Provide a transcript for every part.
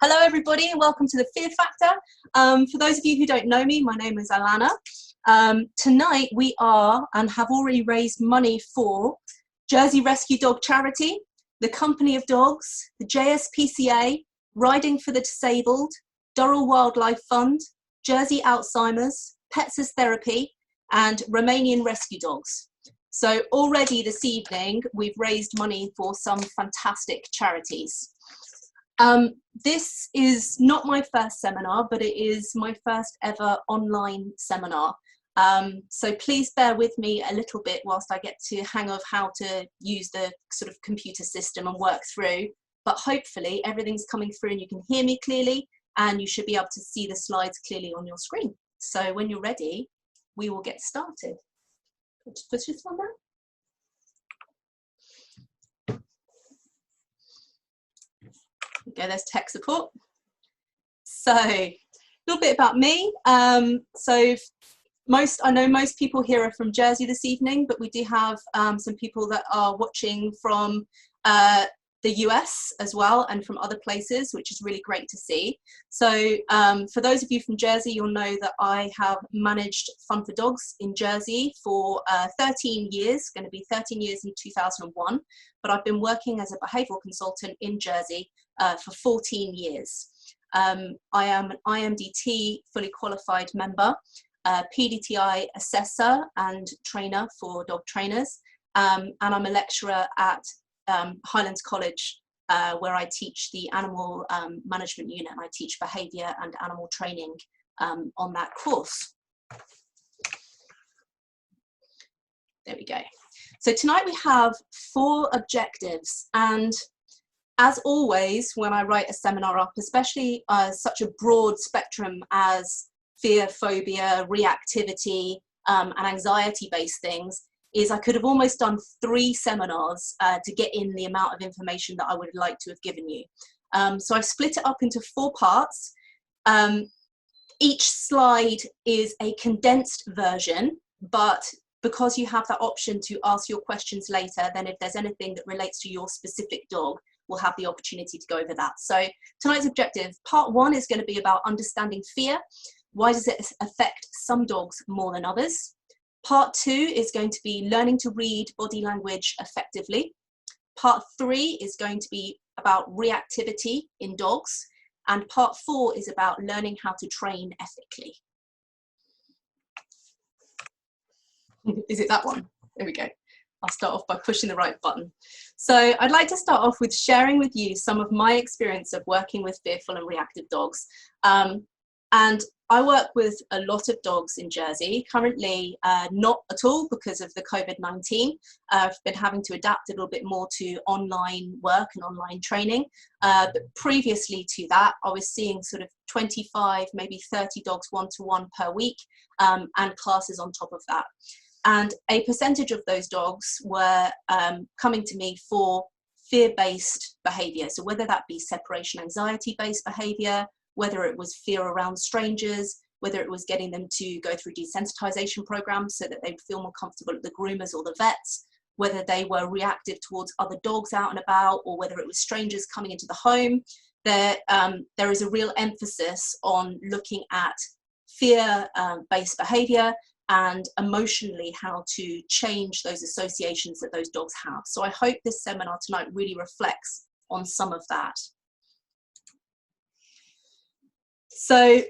Hello everybody and welcome to the Fear Factor. For those of you who don't know me, my name is Islana. Tonight we are and have already raised money for Jersey Rescue Dog Charity, the Company of Dogs, the JSPCA, Riding for the Disabled, Durrell Wildlife Fund, Jersey Alzheimer's, Pets as Therapy and Romanian Rescue Dogs. So already this evening we've raised money for some fantastic charities. This is not my first seminar, but it is my first ever online seminar. So please bear with me a little bit whilst I get to hang of how to use the sort of computer system and work through. But hopefully everything's coming through and you can hear me clearly and you should be able to see the slides clearly on your screen. So when you're ready, we will get started. Just put this one down. Okay, there's tech support. So a little bit about me. I know most people here are from Jersey this evening, but we do have some people that are watching from the US as well and from other places, which is really great to see. So for those of you from Jersey, you'll know that I have managed Fun for Dogs in Jersey for 13 years, going to be 13 years in 2001, but I've been working as a behavioural consultant in Jersey for 14 years. I am an IMDT fully qualified member, PDTI assessor and trainer for dog trainers, and I'm a lecturer at Highlands College, where I teach the animal management unit and I teach behaviour and animal training on that course. There we go. So tonight we have 4 objectives, and as always when I write a seminar up, especially such a broad spectrum as fear, phobia, reactivity and anxiety-based things, is I could have almost done 3 seminars to get in the amount of information that I would like to have given you. So I've split it up into 4 parts. Each slide is a condensed version, but because you have that option to ask your questions later, then if there's anything that relates to your specific dog, we'll have the opportunity to go over that. So tonight's objective, part 1 is going to be about understanding fear. Why does it affect some dogs more than others? Part 2 is going to be learning to read body language effectively. Part 3 is going to be about reactivity in dogs. And part 4 is about learning how to train ethically. Is it that one? There we go. I'll start off by pushing the right button. So I'd like to start off with sharing with you some of my experience of working with fearful and reactive dogs. And I work with a lot of dogs in Jersey, currently not at all because of the COVID-19. I've been having to adapt a little bit more to online work and online training. But previously to that, I was seeing sort of 25, maybe 30 dogs one-to-one per week and classes on top of that. And a percentage of those dogs were coming to me for fear-based behaviour. So whether that be separation anxiety-based behaviour, whether it was fear around strangers, whether it was getting them to go through desensitization programs so that they would feel more comfortable at the groomers or the vets, whether they were reactive towards other dogs out and about, or whether it was strangers coming into the home. There is a real emphasis on looking at fear-based behavior and emotionally how to change those associations that those dogs have. So I hope this seminar tonight really reflects on some of that. So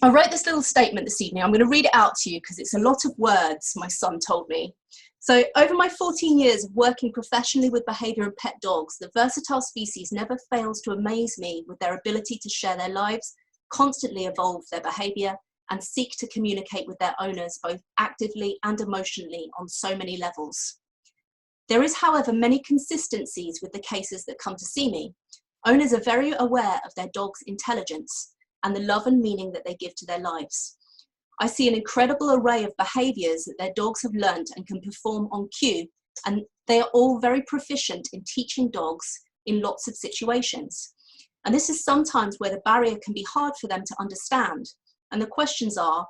I wrote this little statement this evening. I'm going to read it out to you because it's a lot of words, my son told me. So over my 14 years of working professionally with behaviour and pet dogs, the versatile species never fails to amaze me with their ability to share their lives, constantly evolve their behaviour, and seek to communicate with their owners both actively and emotionally on so many levels. There is, however, many consistencies with the cases that come to see me. Owners are very aware of their dog's intelligence and the love and meaning that they give to their lives. I see an incredible array of behaviours that their dogs have learnt and can perform on cue, and they are all very proficient in teaching dogs in lots of situations. And this is sometimes where the barrier can be hard for them to understand. And the questions are,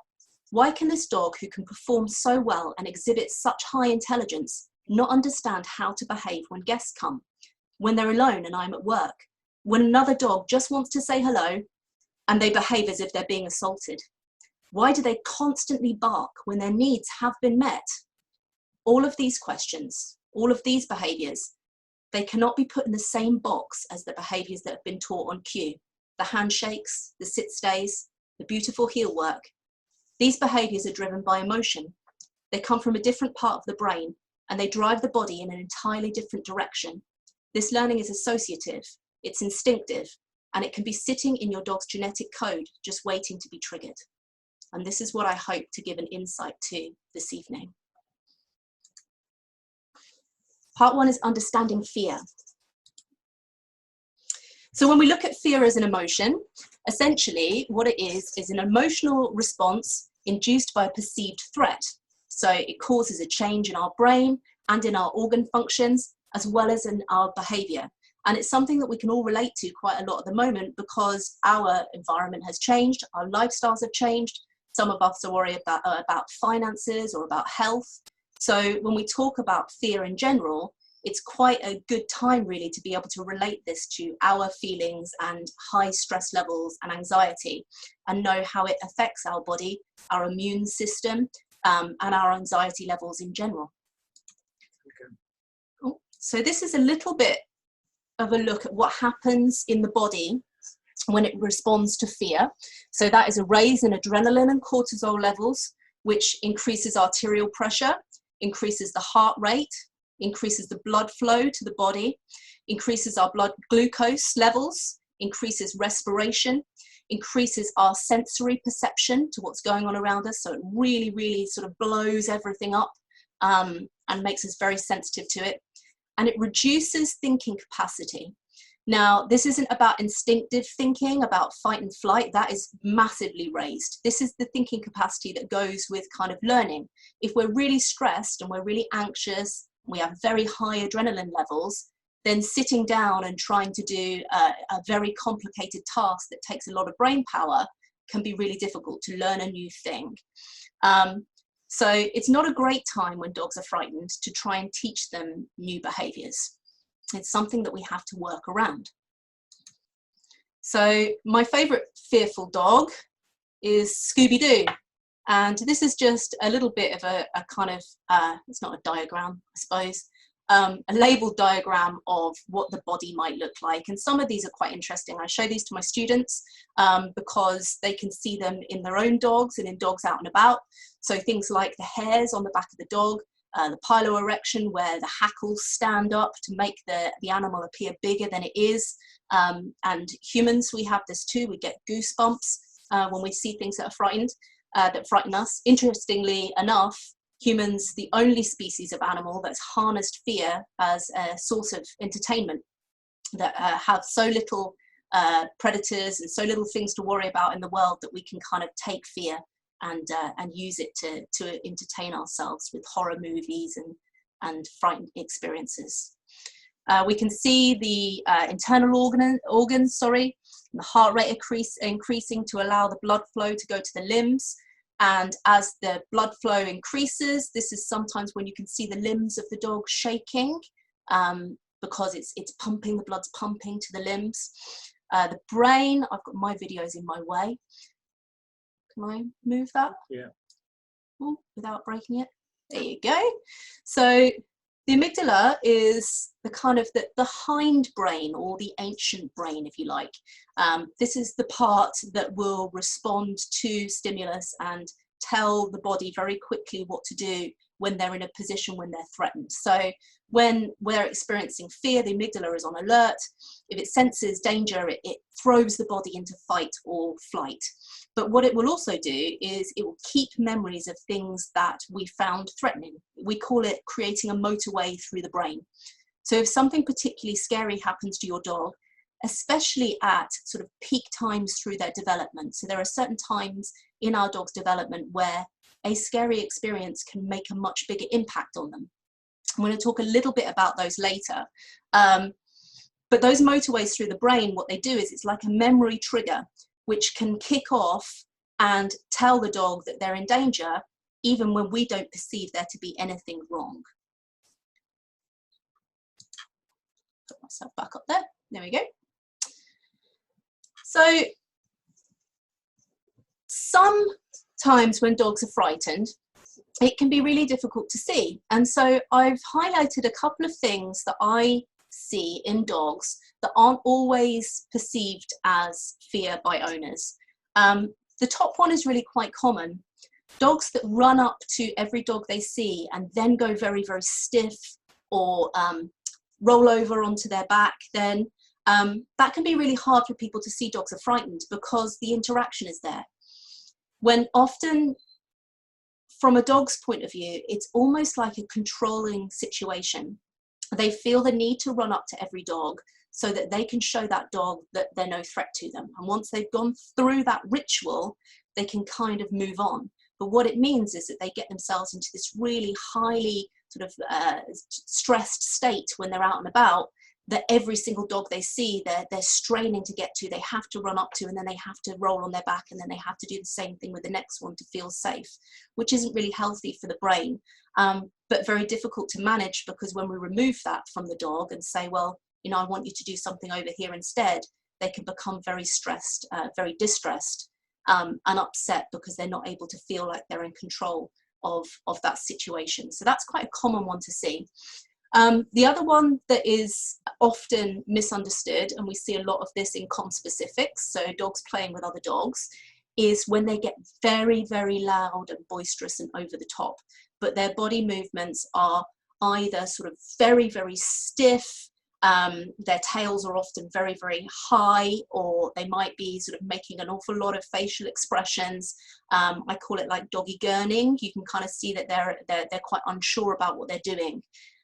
why can this dog who can perform so well and exhibit such high intelligence not understand how to behave when guests come, when they're alone and I'm at work, when another dog just wants to say hello and they behave as if they're being assaulted? Why do they constantly bark when their needs have been met? All of these questions, all of these behaviors, they cannot be put in the same box as the behaviors that have been taught on cue. The handshakes, the sit stays, the beautiful heel work. These behaviors are driven by emotion. They come from a different part of the brain and they drive the body in an entirely different direction. This learning is associative, it's instinctive, and it can be sitting in your dog's genetic code, just waiting to be triggered. And this is what I hope to give an insight to this evening. Part one is understanding fear. So when we look at fear as an emotion, essentially what it is an emotional response induced by a perceived threat. So it causes a change in our brain and in our organ functions, as well as in our behavior. And it's something that we can all relate to quite a lot at the moment because our environment has changed, our lifestyles have changed. Some of us are worried about finances or about health. So when we talk about fear in general, it's quite a good time really to be able to relate this to our feelings and high stress levels and anxiety and know how it affects our body, our immune system, and our anxiety levels in general. Okay. So this is a little bit of a look at what happens in the body when it responds to fear. So that is a raise in adrenaline and cortisol levels, which increases arterial pressure, increases the heart rate, increases the blood flow to the body, increases our blood glucose levels, increases respiration, increases our sensory perception to what's going on around us. So it really, really sort of blows everything up and makes us very sensitive to it. And it reduces thinking capacity. Now, this isn't about instinctive thinking, about fight and flight. That is massively raised. This is the thinking capacity that goes with kind of learning. If we're really stressed and we're really anxious, we have very high adrenaline levels, then sitting down and trying to do a very complicated task that takes a lot of brain power can be really difficult to learn a new thing. So it's not a great time when dogs are frightened to try and teach them new behaviors. It's something that we have to work around. So my favorite fearful dog is Scooby-Doo. And this is just a little bit of a kind of, it's not a diagram, I suppose, a labeled diagram of what the body might look like. And some of these are quite interesting. I show these to my students because they can see them in their own dogs and in dogs out and about. So things like the hairs on the back of the dog, the piloerection where the hackles stand up to make the animal appear bigger than it is. And humans, we have this too. We get goosebumps when we see things that are frightened. That frighten us. Interestingly enough, humans, the only species of animal that's harnessed fear as a source of entertainment, that have so little predators and so little things to worry about in the world that we can kind of take fear and use it to entertain ourselves with horror movies and frightening experiences. We can see the internal organs, the heart rate increasing to allow the blood flow to go to the limbs. And as the blood flow increases, this is sometimes when you can see the limbs of the dog shaking because it's pumping, the blood's pumping to the limbs. The brain, I've got my videos in my way. Can I move that? Yeah. Ooh, without breaking it. There you go. So the amygdala is the kind of the hind brain, or the ancient brain, if you like. This is the part that will respond to stimulus and tell the body very quickly what to do when they're in a position when they're threatened. So when we're experiencing fear, the amygdala is on alert. If it senses danger, it throws the body into fight or flight. But what it will also do is it will keep memories of things that we found threatening. We call it creating a motorway through the brain. So if something particularly scary happens to your dog, especially at sort of peak times through their development, so there are certain times in our dog's development where a scary experience can make a much bigger impact on them. I'm going to talk a little bit about those later. But those motorways through the brain, what they do is it's like a memory trigger, which can kick off and tell the dog that they're in danger, even when we don't perceive there to be anything wrong. Put myself back up there. There we go. So sometimes when dogs are frightened, it can be really difficult to see. And so I've highlighted a couple of things that I see in dogs that aren't always perceived as fear by owners. The top one is really quite common. Dogs that run up to every dog they see and then go very, very stiff or roll over onto their back, then that can be really hard for people to see dogs are frightened because the interaction is there. When often, from a dog's point of view, it's almost like a controlling situation. They feel the need to run up to every dog so that they can show that dog that they're no threat to them. And once they've gone through that ritual, they can kind of move on. But what it means is that they get themselves into this really highly sort of stressed state when they're out and about, that every single dog they see, they're straining to get to, they have to run up to, and then they have to roll on their back, and then they have to do the same thing with the next one to feel safe, which isn't really healthy for the brain, but very difficult to manage, because when we remove that from the dog and say, well, you know, I want you to do something over here instead, they can become very stressed, very distressed, and upset because they're not able to feel like they're in control of that situation. So that's quite a common one to see. The other one that is often misunderstood, and we see a lot of this in conspecifics, so dogs playing with other dogs, is when they get very, very loud and boisterous and over the top, but their body movements are either sort of very, very stiff, their tails are often very, very high, or they might be sort of making an awful lot of facial expressions. I call it like doggy gurning. You can kind of see that they're quite unsure about what they're doing.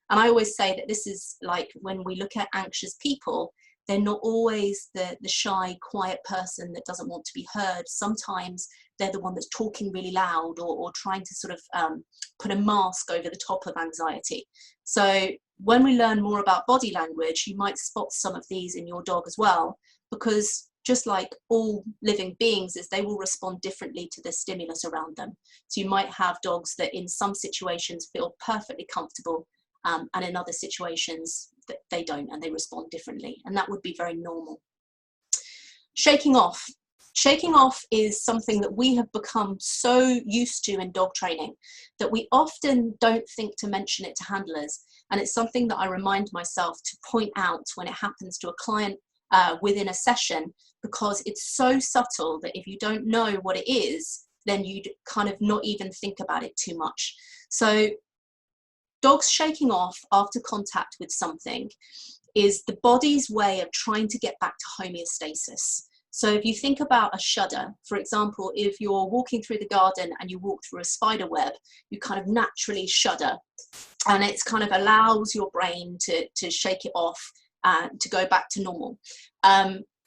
And I always say that this is like when we look at anxious people, they're not always the shy, quiet person that doesn't want to be heard. Sometimes they're the one that's talking really loud, or trying to sort of put a mask over the top of anxiety. So when we learn more about body language, you might spot some of these in your dog as well, because just like all living beings, is they will respond differently to the stimulus around them. So you might have dogs that in some situations feel perfectly comfortable, and in other situations that they don't, and they respond differently, and that would be very normal. Shaking off. Shaking off is something that we have become so used to in dog training that we often don't think to mention it to handlers, and it's something that I remind myself to point out when it happens to a client within a session, because it's so subtle that if you don't know what it is, then you'd kind of not even think about it too much. So dogs shaking off after contact with something is the body's way of trying to get back to homeostasis. So if you think about a shudder, for example, if you're walking through the garden and you walk through a spider web, you kind of naturally shudder, and it's kind of allows your brain to shake it off and to go back to normal.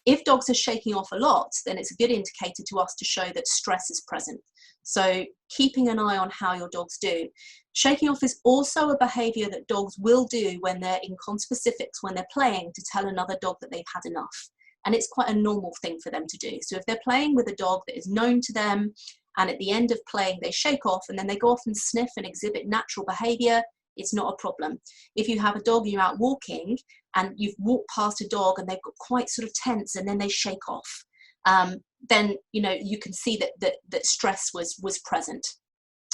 If dogs are shaking off a lot, then it's a good indicator to us to show that stress is present. So keeping an eye on how your dogs do. Shaking off is also a behavior that dogs will do when they're in conspecifics, when they're playing, to tell another dog that they've had enough. And it's quite a normal thing for them to do. So if they're playing with a dog that is known to them, and at the end of playing they shake off and then they go off and sniff and exhibit natural behavior, it's not a problem. If you have a dog, you're out walking and you've walked past a dog and they've got quite sort of tense and then they shake off, then you know you can see that stress was present.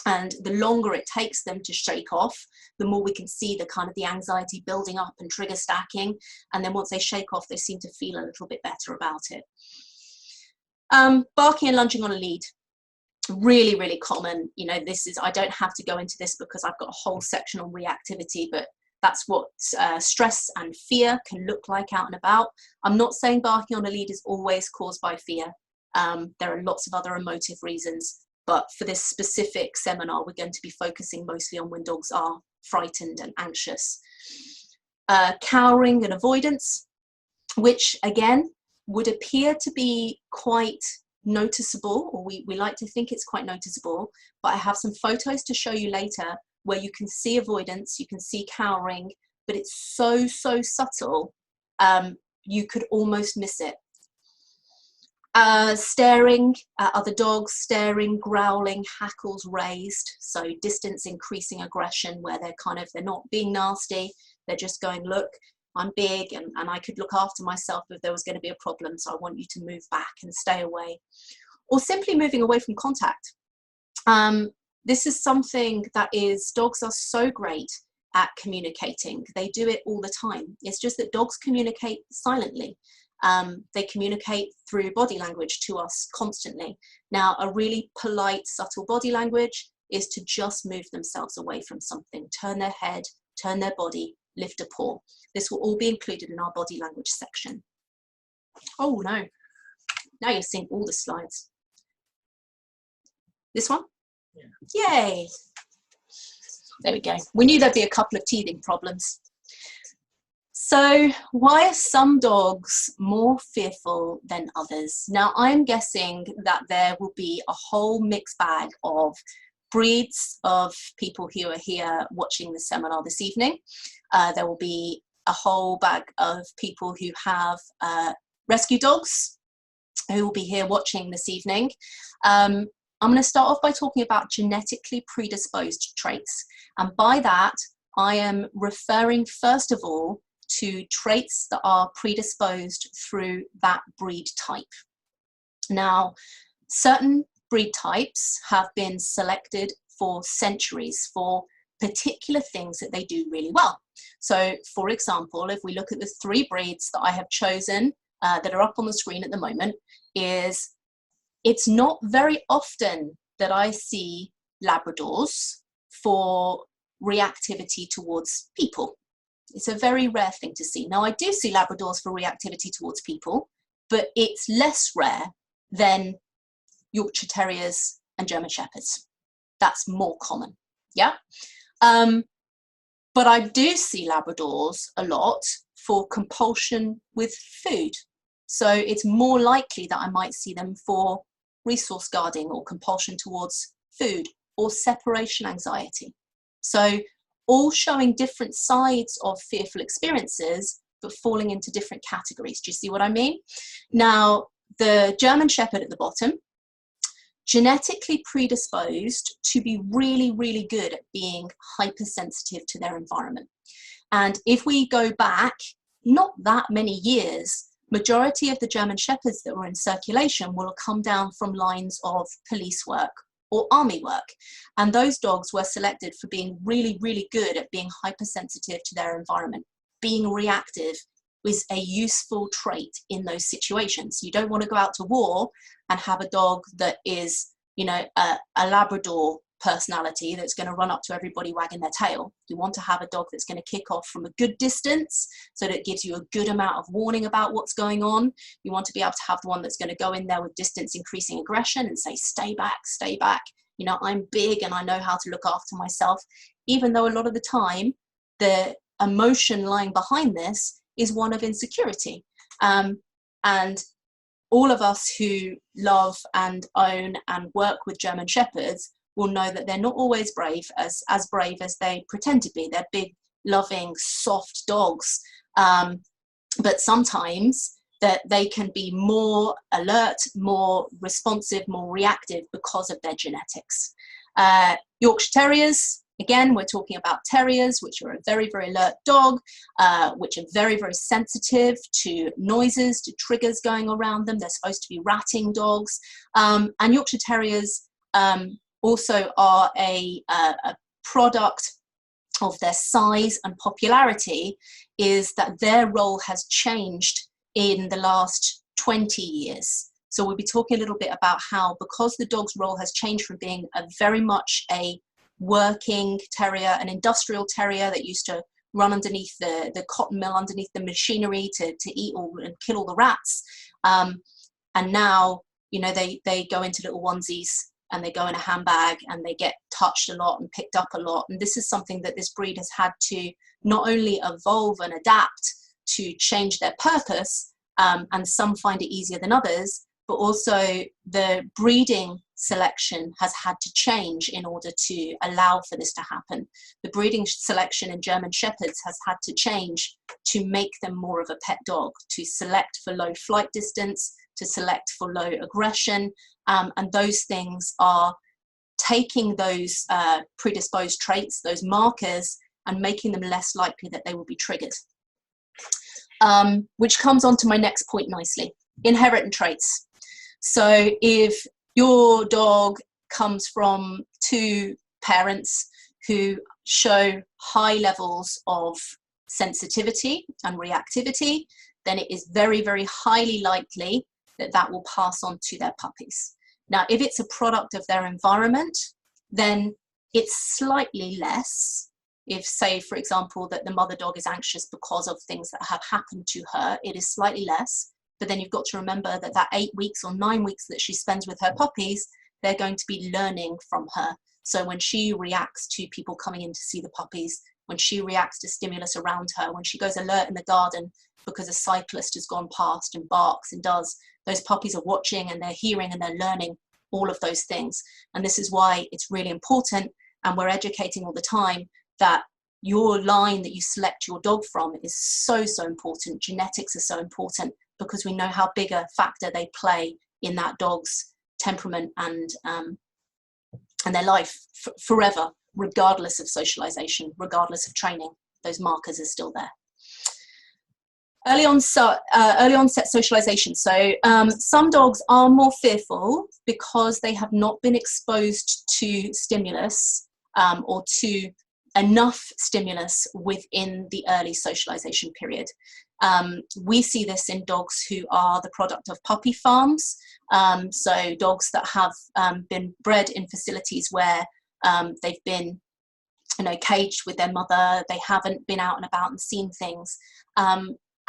And the longer it takes them to shake off, the more we can see the kind of the anxiety building up and trigger stacking. And then once they shake off, they seem to feel a little bit better about it. Barking and lunging on a lead. Really, really common. You know, this is, I don't have to go into this because I've got a whole section on reactivity, but that's what stress and fear can look like out and about. I'm not saying barking on a lead is always caused by fear. There are lots of other emotive reasons, but for this specific seminar, we're going to be focusing mostly on when dogs are frightened and anxious. Cowering and avoidance, which again would appear to be quite noticeable, or we like to think it's quite noticeable, but I have some photos to show you later where you can see avoidance, you can see cowering, but it's so subtle, you could almost miss it. Staring at other dogs, staring, growling, hackles raised, so distance increasing aggression, where they're not being nasty, they're just going, look, I'm big and I could look after myself if there was going to be a problem, so I want you to move back and stay away. Or simply moving away from contact. This is something that dogs are so great at communicating. They do it all the time. It's just that dogs communicate silently. They communicate through body language to us constantly. Now, a really polite, subtle body language is to just move themselves away from something, turn their head, turn their body, lift a paw. This will all be included in our body language section. Oh no, now you're seeing all the slides. This one? Yeah. Yay. There we go. We knew there'd be a couple of teething problems. So why are some dogs more fearful than others? Now, I'm guessing that there will be a whole mixed bag of breeds of people who are here watching the seminar this evening. There will be a whole bag of people who have rescue dogs who will be here watching this evening. I'm going to start off by talking about genetically predisposed traits. And by that, I am referring first of all to traits that are predisposed through that breed type. Now, certain breed types have been selected for centuries for particular things that they do really well. So, for example, if we look at the 3 breeds that I have chosen that are up on the screen at the moment, it's not very often that I see Labradors for reactivity towards people. It's a very rare thing to see. Now, I do see Labradors for reactivity towards people, but it's less rare than Yorkshire Terriers and German Shepherds. That's more common, yeah? But I do see Labradors a lot for compulsion with food. So it's more likely that I might see them for resource guarding or compulsion towards food or separation anxiety. So all showing different sides of fearful experiences, but falling into different categories. Do you see what I mean? Now, the German Shepherd at the bottom, genetically predisposed to be really, really good at being hypersensitive to their environment. And if we go back, not that many years, majority of the German Shepherds that were in circulation will have come down from lines of police work or army work. And those dogs were selected for being really, really good at being hypersensitive to their environment. Being reactive is a useful trait in those situations. You don't want to go out to war and have a dog that is, you know, a Labrador personality that's going to run up to everybody wagging their tail. You want to have a dog that's going to kick off from a good distance so that it gives you a good amount of warning about what's going on. You want to be able to have the one that's going to go in there with distance increasing aggression and say, stay back, stay back. You know, I'm big and I know how to look after myself, even though a lot of the time the emotion lying behind this is one of insecurity. And all of us who love and own and work with German Shepherds will know that they're not always brave, as brave as they pretend to be. They're big, loving, soft dogs. But sometimes that they can be more alert, more responsive, more reactive because of their genetics. Yorkshire Terriers, again, we're talking about terriers, which are a very, very alert dog, which are very, very sensitive to noises, to triggers going around them. They're supposed to be ratting dogs. And Yorkshire Terriers also are a product of their size and popularity, is that their role has changed in the last 20 years. So we'll be talking a little bit about how, because the dog's role has changed from being a very much a working terrier, an industrial terrier that used to run underneath the cotton mill, underneath the machinery to eat all and kill all the rats. And now, you know, they go into little onesies and they go in a handbag and they get touched a lot and picked up a lot. And this is something that this breed has had to not only evolve and adapt to change their purpose, and some find it easier than others, but also the breeding selection has had to change in order to allow for this to happen. The breeding selection in German Shepherds has had to change to make them more of a pet dog, to select for low flight distance, to select for low aggression, and those things are taking those predisposed traits, those markers, and making them less likely that they will be triggered. which comes on to my next point nicely, inherent traits. So if your dog comes from two parents who show high levels of sensitivity and reactivity, then it is very, very highly likely that that will pass on to their puppies. Now, if it's a product of their environment, then it's slightly less. If, say, for example, that the mother dog is anxious because of things that have happened to her, it is slightly less. But then you've got to remember that that 8 weeks or 9 weeks that she spends with her puppies, they're going to be learning from her. So when she reacts to people coming in to see the puppies, when she reacts to stimulus around her, when she goes alert in the garden because a cyclist has gone past and barks and does, those puppies are watching and they're hearing and they're learning all of those things. And this is why it's really important, and we're educating all the time, that your line that you select your dog from is so, so important. Genetics are so important because we know how big a factor they play in that dog's temperament and their life forever, regardless of socialization, regardless of training. Those markers are still there. Early onset socialization. So some dogs are more fearful because they have not been exposed to stimulus or to enough stimulus within the early socialization period. We see this in dogs who are the product of puppy farms. So dogs that have been bred in facilities where they've been, you know, caged with their mother. They haven't been out and about and seen things.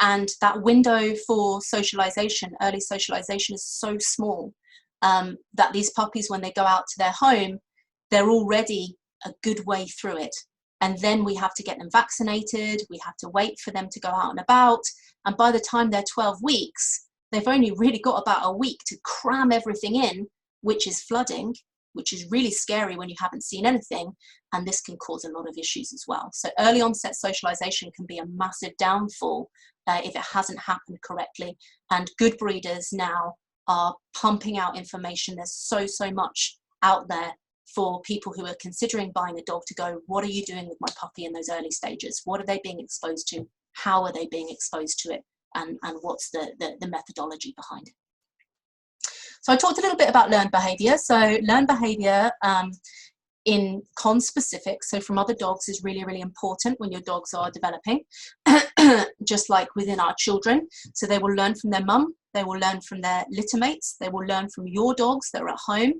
And that window for socialization, early socialization, is so small that these puppies, when they go out to their home, they're already a good way through it. And then we have to get them vaccinated. We have to wait for them to go out and about. And by the time they're 12 weeks, they've only really got about a week to cram everything in, which is flooding, which is really scary when you haven't seen anything. And this can cause a lot of issues as well. So early onset socialization can be a massive downfall if it hasn't happened correctly. And good breeders now are pumping out information. There's so, so much out there for people who are considering buying a dog to go, what are you doing with my puppy in those early stages? What are they being exposed to? How are they being exposed to it? And what's the methodology behind it? So I talked a little bit about learned behavior. So learned behavior in conspecific, so from other dogs, is really, really important when your dogs are developing, just like within our children. So they will learn from their mum, they will learn from their litter mates, they will learn from your dogs that are at home.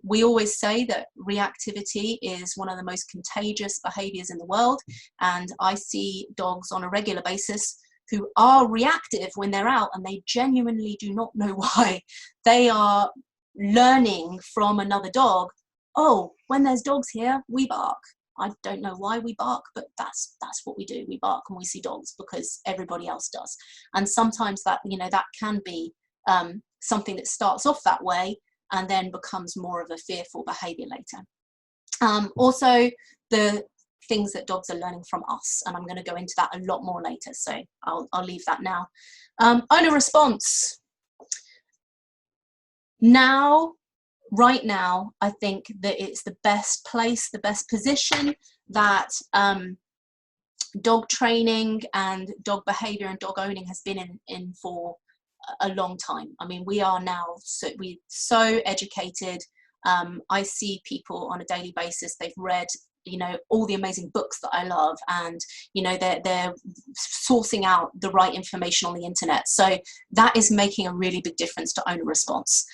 We always say that reactivity is one of the most contagious behaviors in the world, and I see dogs on a regular basis who are reactive when they're out, and they genuinely do not know why. They are learning from another dog, oh, when there's dogs here, we bark. I don't know why we bark, but that's what we do. We bark when we see dogs because everybody else does. And sometimes that, you know, that can be something that starts off that way and then becomes more of a fearful behavior later. Also, the things that dogs are learning from us, and I'm going to go into that a lot more later, so I'll leave that now. Owner response. Right now, I think that it's the best place, the best position that dog training and dog behavior and dog owning has been in for a long time. I mean, we are now so educated. I see people on a daily basis, they've read, you know, all the amazing books that I love, and, you know, they're sourcing out the right information on the internet. So that is making a really big difference to owner response.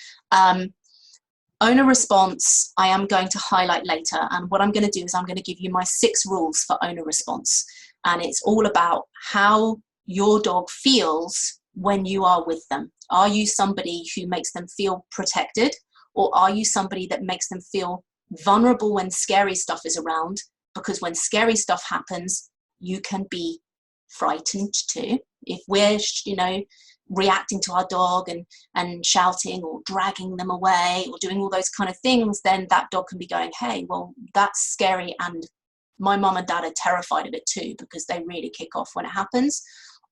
Owner response, I am going to highlight later. And what I'm going to do is I'm going to give you my 6 rules for owner response. And it's all about how your dog feels when you are with them. Are you somebody who makes them feel protected, or are you somebody that makes them feel vulnerable when scary stuff is around? Because when scary stuff happens, you can be frightened too. If we're, you know, reacting to our dog and shouting or dragging them away or doing all those kind of things, then that dog can be going, hey, well, that's scary, and my mum and dad are terrified of it too, because they really kick off when it happens.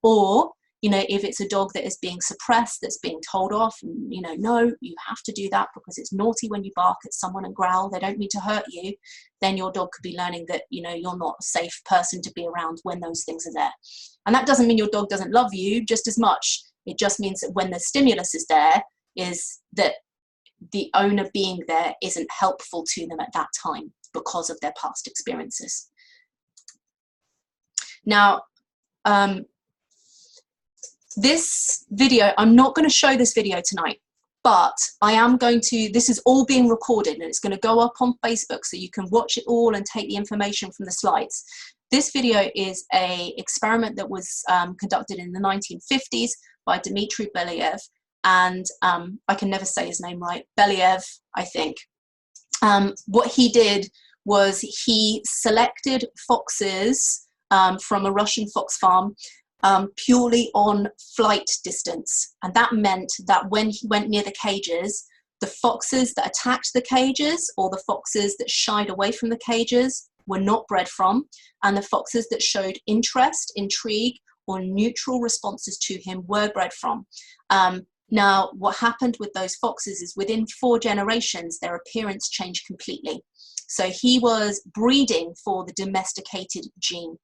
Or You know, if it's a dog that is being suppressed, that's being told off, and, you know, no, you have to do that because it's naughty when you bark at someone and growl, they don't mean to hurt you, then your dog could be learning that, you know, you're not a safe person to be around when those things are there. And that doesn't mean your dog doesn't love you just as much. It just means that when the stimulus is there, is that the owner being there isn't helpful to them at that time because of their past experiences. Now, this video, I'm not going to show this video tonight, but I am going to, this is all being recorded and it's going to go up on Facebook so you can watch it all and take the information from the slides. This video is an experiment that was conducted in the 1950s by Dmitry Belyaev, and I can never say his name right, Belyaev, I think. What he did was he selected foxes from a Russian fox farm purely on flight distance. And that meant that when he went near the cages, the foxes that attacked the cages or the foxes that shied away from the cages were not bred from, and the foxes that showed interest, intrigue, or neutral responses to him were bred from. Now, what happened with those foxes is within 4 generations, their appearance changed completely. So he was breeding for the domesticated gene.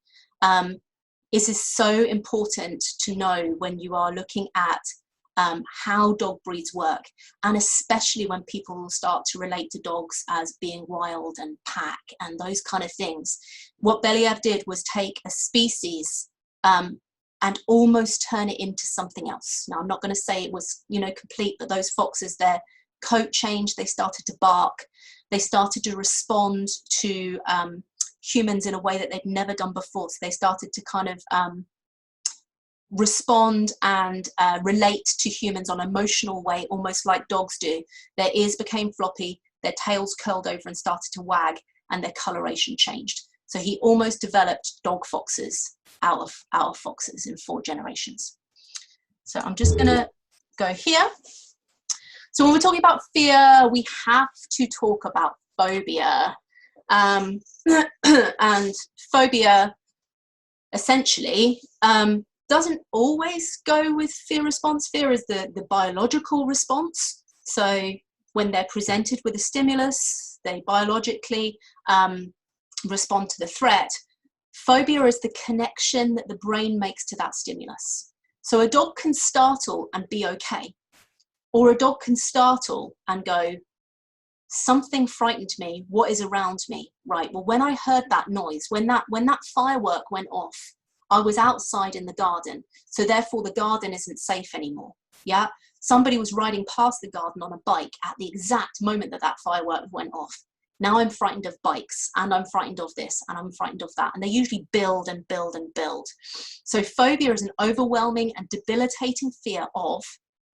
This is so important to know when you are looking at how dog breeds work, and especially when people will start to relate to dogs as being wild and pack and those kind of things. What Belyaev did was take a species and almost turn it into something else. Now, I'm not going to say it was, you know, complete, but those foxes, their coat changed, they started to bark, they started to respond to humans in a way that they'd never done before. So they started to kind of respond and relate to humans on an emotional way, almost like dogs do. Their ears became floppy, their tails curled over and started to wag, and their coloration changed. So he almost developed dog foxes out of foxes in 4 generations. So I'm just gonna go here. So when we're talking about fear, we have to talk about phobia. And phobia essentially doesn't always go with fear response. Fear is the biological response. So when they're presented with a stimulus, they biologically respond to the threat. Phobia is the connection that the brain makes to that stimulus. So a dog can startle and be okay, or a dog can startle and go, something frightened me, what is around me? Right, well, when I heard that noise, when that firework went off, I was outside in the garden, so therefore the garden isn't safe anymore. Yeah, somebody was riding past the garden on a bike at the exact moment that that firework went off. Now I'm frightened of bikes, and I'm frightened of this, and I'm frightened of that. And they usually build and build and build. So phobia is an overwhelming and debilitating fear of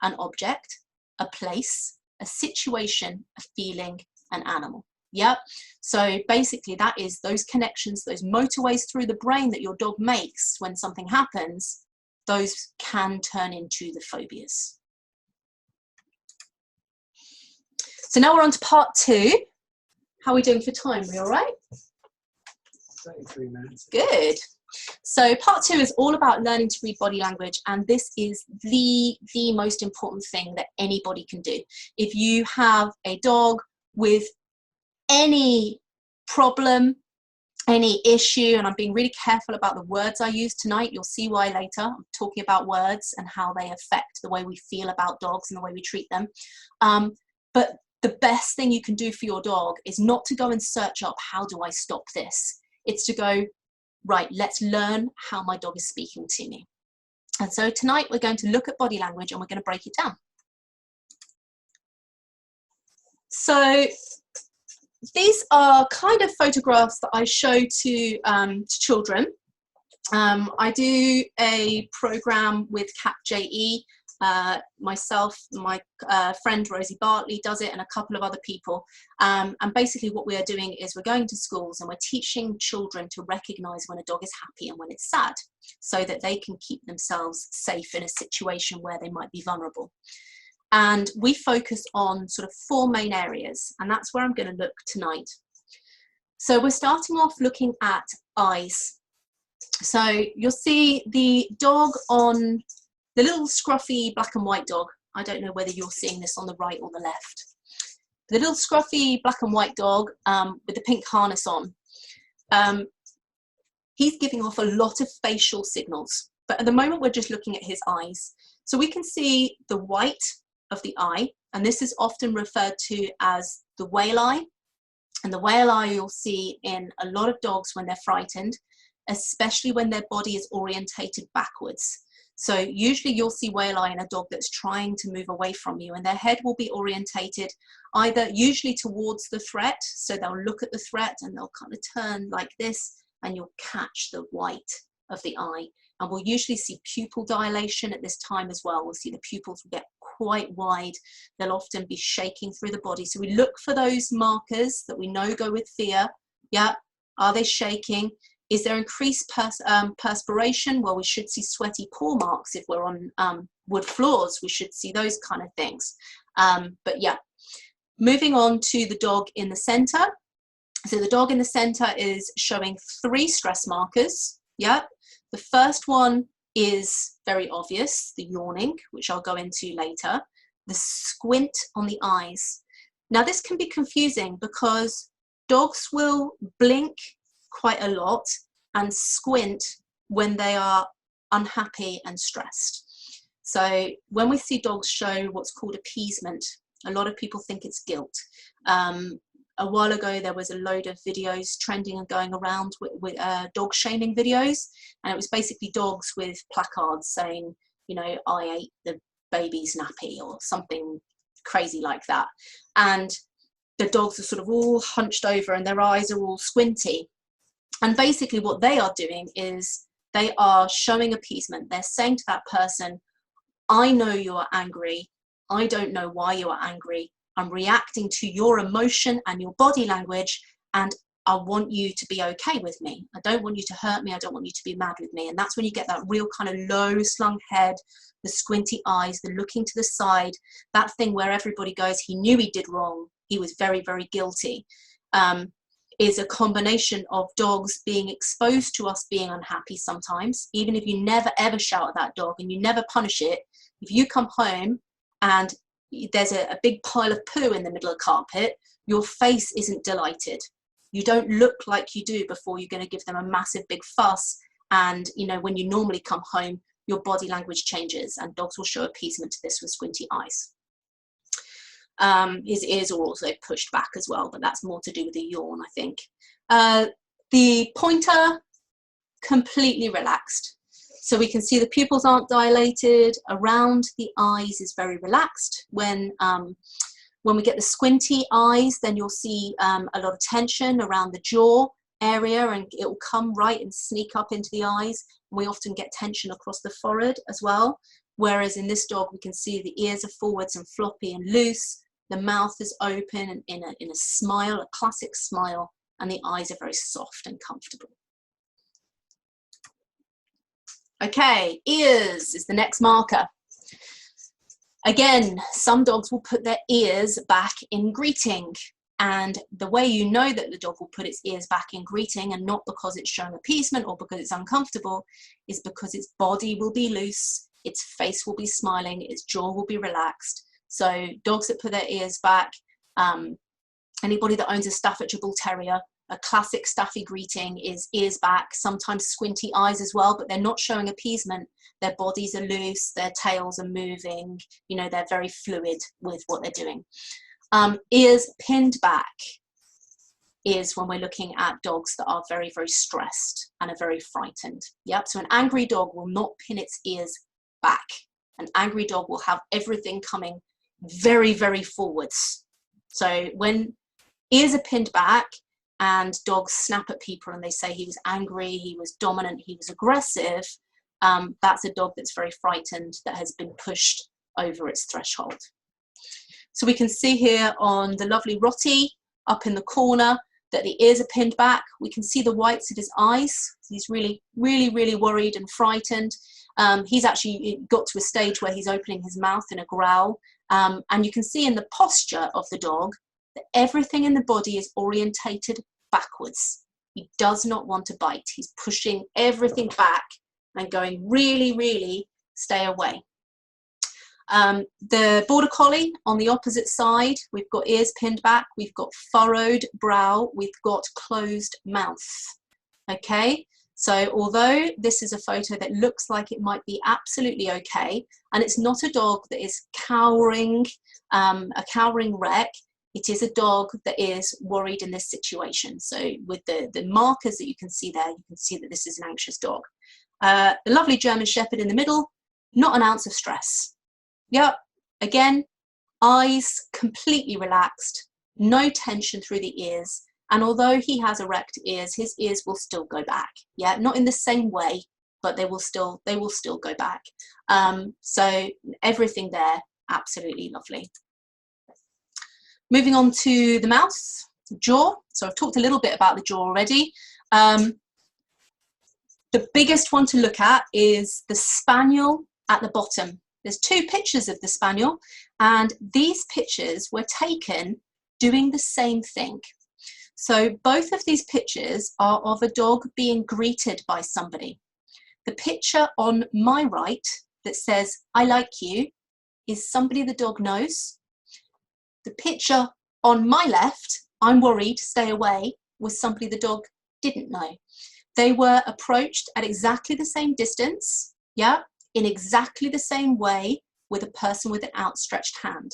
an object, a place, a situation, a feeling, an animal. Yeah. So basically that is those connections, those motorways through the brain that your dog makes when something happens, those can turn into the phobias. So now we're on to part 2. How are we doing for time? We all right? 33 minutes. Good. So part 2 is all about learning to read body language, and this is the most important thing that anybody can do. If you have a dog with any problem, any issue, and I'm being really careful about the words I use tonight, you'll see why later. I'm talking about words and how they affect the way we feel about dogs and the way we treat them. But the best thing you can do for your dog is not to go and search up, how do I stop this? It's to go, right, let's learn how my dog is speaking to me. And so tonight we're going to look at body language and we're going to break it down. So these are kind of photographs that I show to children. I do a program with CAP-JE. Myself, my friend Rosie Bartley does it, and a couple of other people. And basically what we are doing is we're going to schools and we're teaching children to recognize when a dog is happy and when it's sad, so that they can keep themselves safe in a situation where they might be vulnerable. And we focus on sort of 4 main areas, and that's where I'm going to look tonight. So we're starting off looking at eyes. So you'll see the dog on The little scruffy black and white dog, I don't know whether you're seeing this on the right or the left. The little scruffy black and white dog with the pink harness on, he's giving off a lot of facial signals, but at the moment we're just looking at his eyes. So we can see the white of the eye, and this is often referred to as the whale eye. And the whale eye you'll see in a lot of dogs when they're frightened, especially when their body is orientated backwards. So usually you'll see whale eye in a dog that's trying to move away from you, and their head will be orientated either usually towards the threat. So they'll look at the threat and they'll kind of turn like this, and you'll catch the white of the eye. And we'll usually see pupil dilation at this time as well. We'll see the pupils will get quite wide. They'll often be shaking through the body. So we look for those markers that we know go with fear. Yeah, are they shaking? Is there increased perspiration? Well, we should see sweaty paw marks. If we're on wood floors, we should see those kind of things. But yeah, moving on to the dog in the center. So the dog in the center is showing 3 stress markers. Yeah, the first one is very obvious, the yawning, which I'll go into later. The squint on the eyes. Now this can be confusing because dogs will blink quite a lot and squint when they are unhappy and stressed. So when we see dogs show what's called appeasement, a lot of people think it's guilt. A while ago there was a load of videos trending and going around with dog shaming videos, and it was basically dogs with placards saying, you know, I ate the baby's nappy or something crazy like that. And the dogs are sort of all hunched over and their eyes are all squinty. And basically what they are doing is they are showing appeasement. They're saying to that person, I know you are angry. I don't know why you are angry. I'm reacting to your emotion and your body language, and I want you to be okay with me. I don't want you to hurt me. I don't want you to be mad with me. And that's when you get that real kind of low slung head, the squinty eyes, the looking to the side, that thing where everybody goes, he knew he did wrong. He was very, very guilty. Is a combination of dogs being exposed to us being unhappy sometimes. Even if you never ever shout at that dog and you never punish it, if you come home and there's a big pile of poo in the middle of the carpet, your face isn't delighted. You don't look like you do before you're going to give them a massive big fuss. And you know, when you normally come home, your body language changes, and dogs will show appeasement to this with squinty eyes. His ears are also pushed back as well, but that's more to do with the yawn, I think. The pointer, completely relaxed. So we can see the pupils aren't dilated, around the eyes is very relaxed. When we get the squinty eyes, then you'll see a lot of tension around the jaw area, and it will come right and sneak up into the eyes. We often get tension across the forehead as well. Whereas in this dog, we can see the ears are forwards and floppy and loose. The mouth is open and in a smile, a classic smile, and the eyes are very soft and comfortable. Okay, ears is the next marker. Again, some dogs will put their ears back in greeting. And the way you know that the dog will put its ears back in greeting, and not because it's showing appeasement or because it's uncomfortable, is because its body will be loose, its face will be smiling, its jaw will be relaxed. So dogs that put their ears back, anybody that owns a Staffordshire Bull Terrier, a classic Staffy greeting is ears back, sometimes squinty eyes as well, but they're not showing appeasement. Their bodies are loose, their tails are moving, you know, they're very fluid with what they're doing. Ears pinned back is when we're looking at dogs that are very, very stressed and are very frightened. Yep, so an angry dog will not pin its ears back. An angry dog will have everything coming very, very forwards. So when ears are pinned back and dogs snap at people and they say he was angry, he was dominant, he was aggressive, that's a dog that's very frightened, that has been pushed over its threshold. So we can see here on the lovely Rottie up in the corner that the ears are pinned back. We can see the whites of his eyes. He's really, really, really worried and frightened. He's actually got to a stage where he's opening his mouth in a growl. And you can see in the posture of the dog that everything in the body is orientated backwards. He does not want to bite. He's pushing everything back and going, really, really stay away. The Border Collie on the opposite side, we've got ears pinned back, we've got furrowed brow, we've got closed mouth. Okay, so although this is a photo that looks like it might be absolutely okay, and it's not a dog that is cowering, a cowering wreck, it is a dog that is worried in this situation. So with the markers that you can see there, you can see that this is an anxious dog. The lovely German Shepherd in the middle, not an ounce of stress. Yep, again, eyes completely relaxed, no tension through the ears. And although he has erect ears, his ears will still go back. Yeah, not in the same way, but they will still go back. So everything there, absolutely lovely. Moving on to the mouth, jaw. So I've talked a little bit about the jaw already. The biggest one to look at is the spaniel at the bottom. There's two pictures of the spaniel, and these pictures were taken doing the same thing. So both of these pictures are of a dog being greeted by somebody. The picture on my right that says, "I like you," is somebody the dog knows. The picture on my left, "I'm worried, stay away," was somebody the dog didn't know. They were approached at exactly the same distance, yeah, in exactly the same way, with a person with an outstretched hand.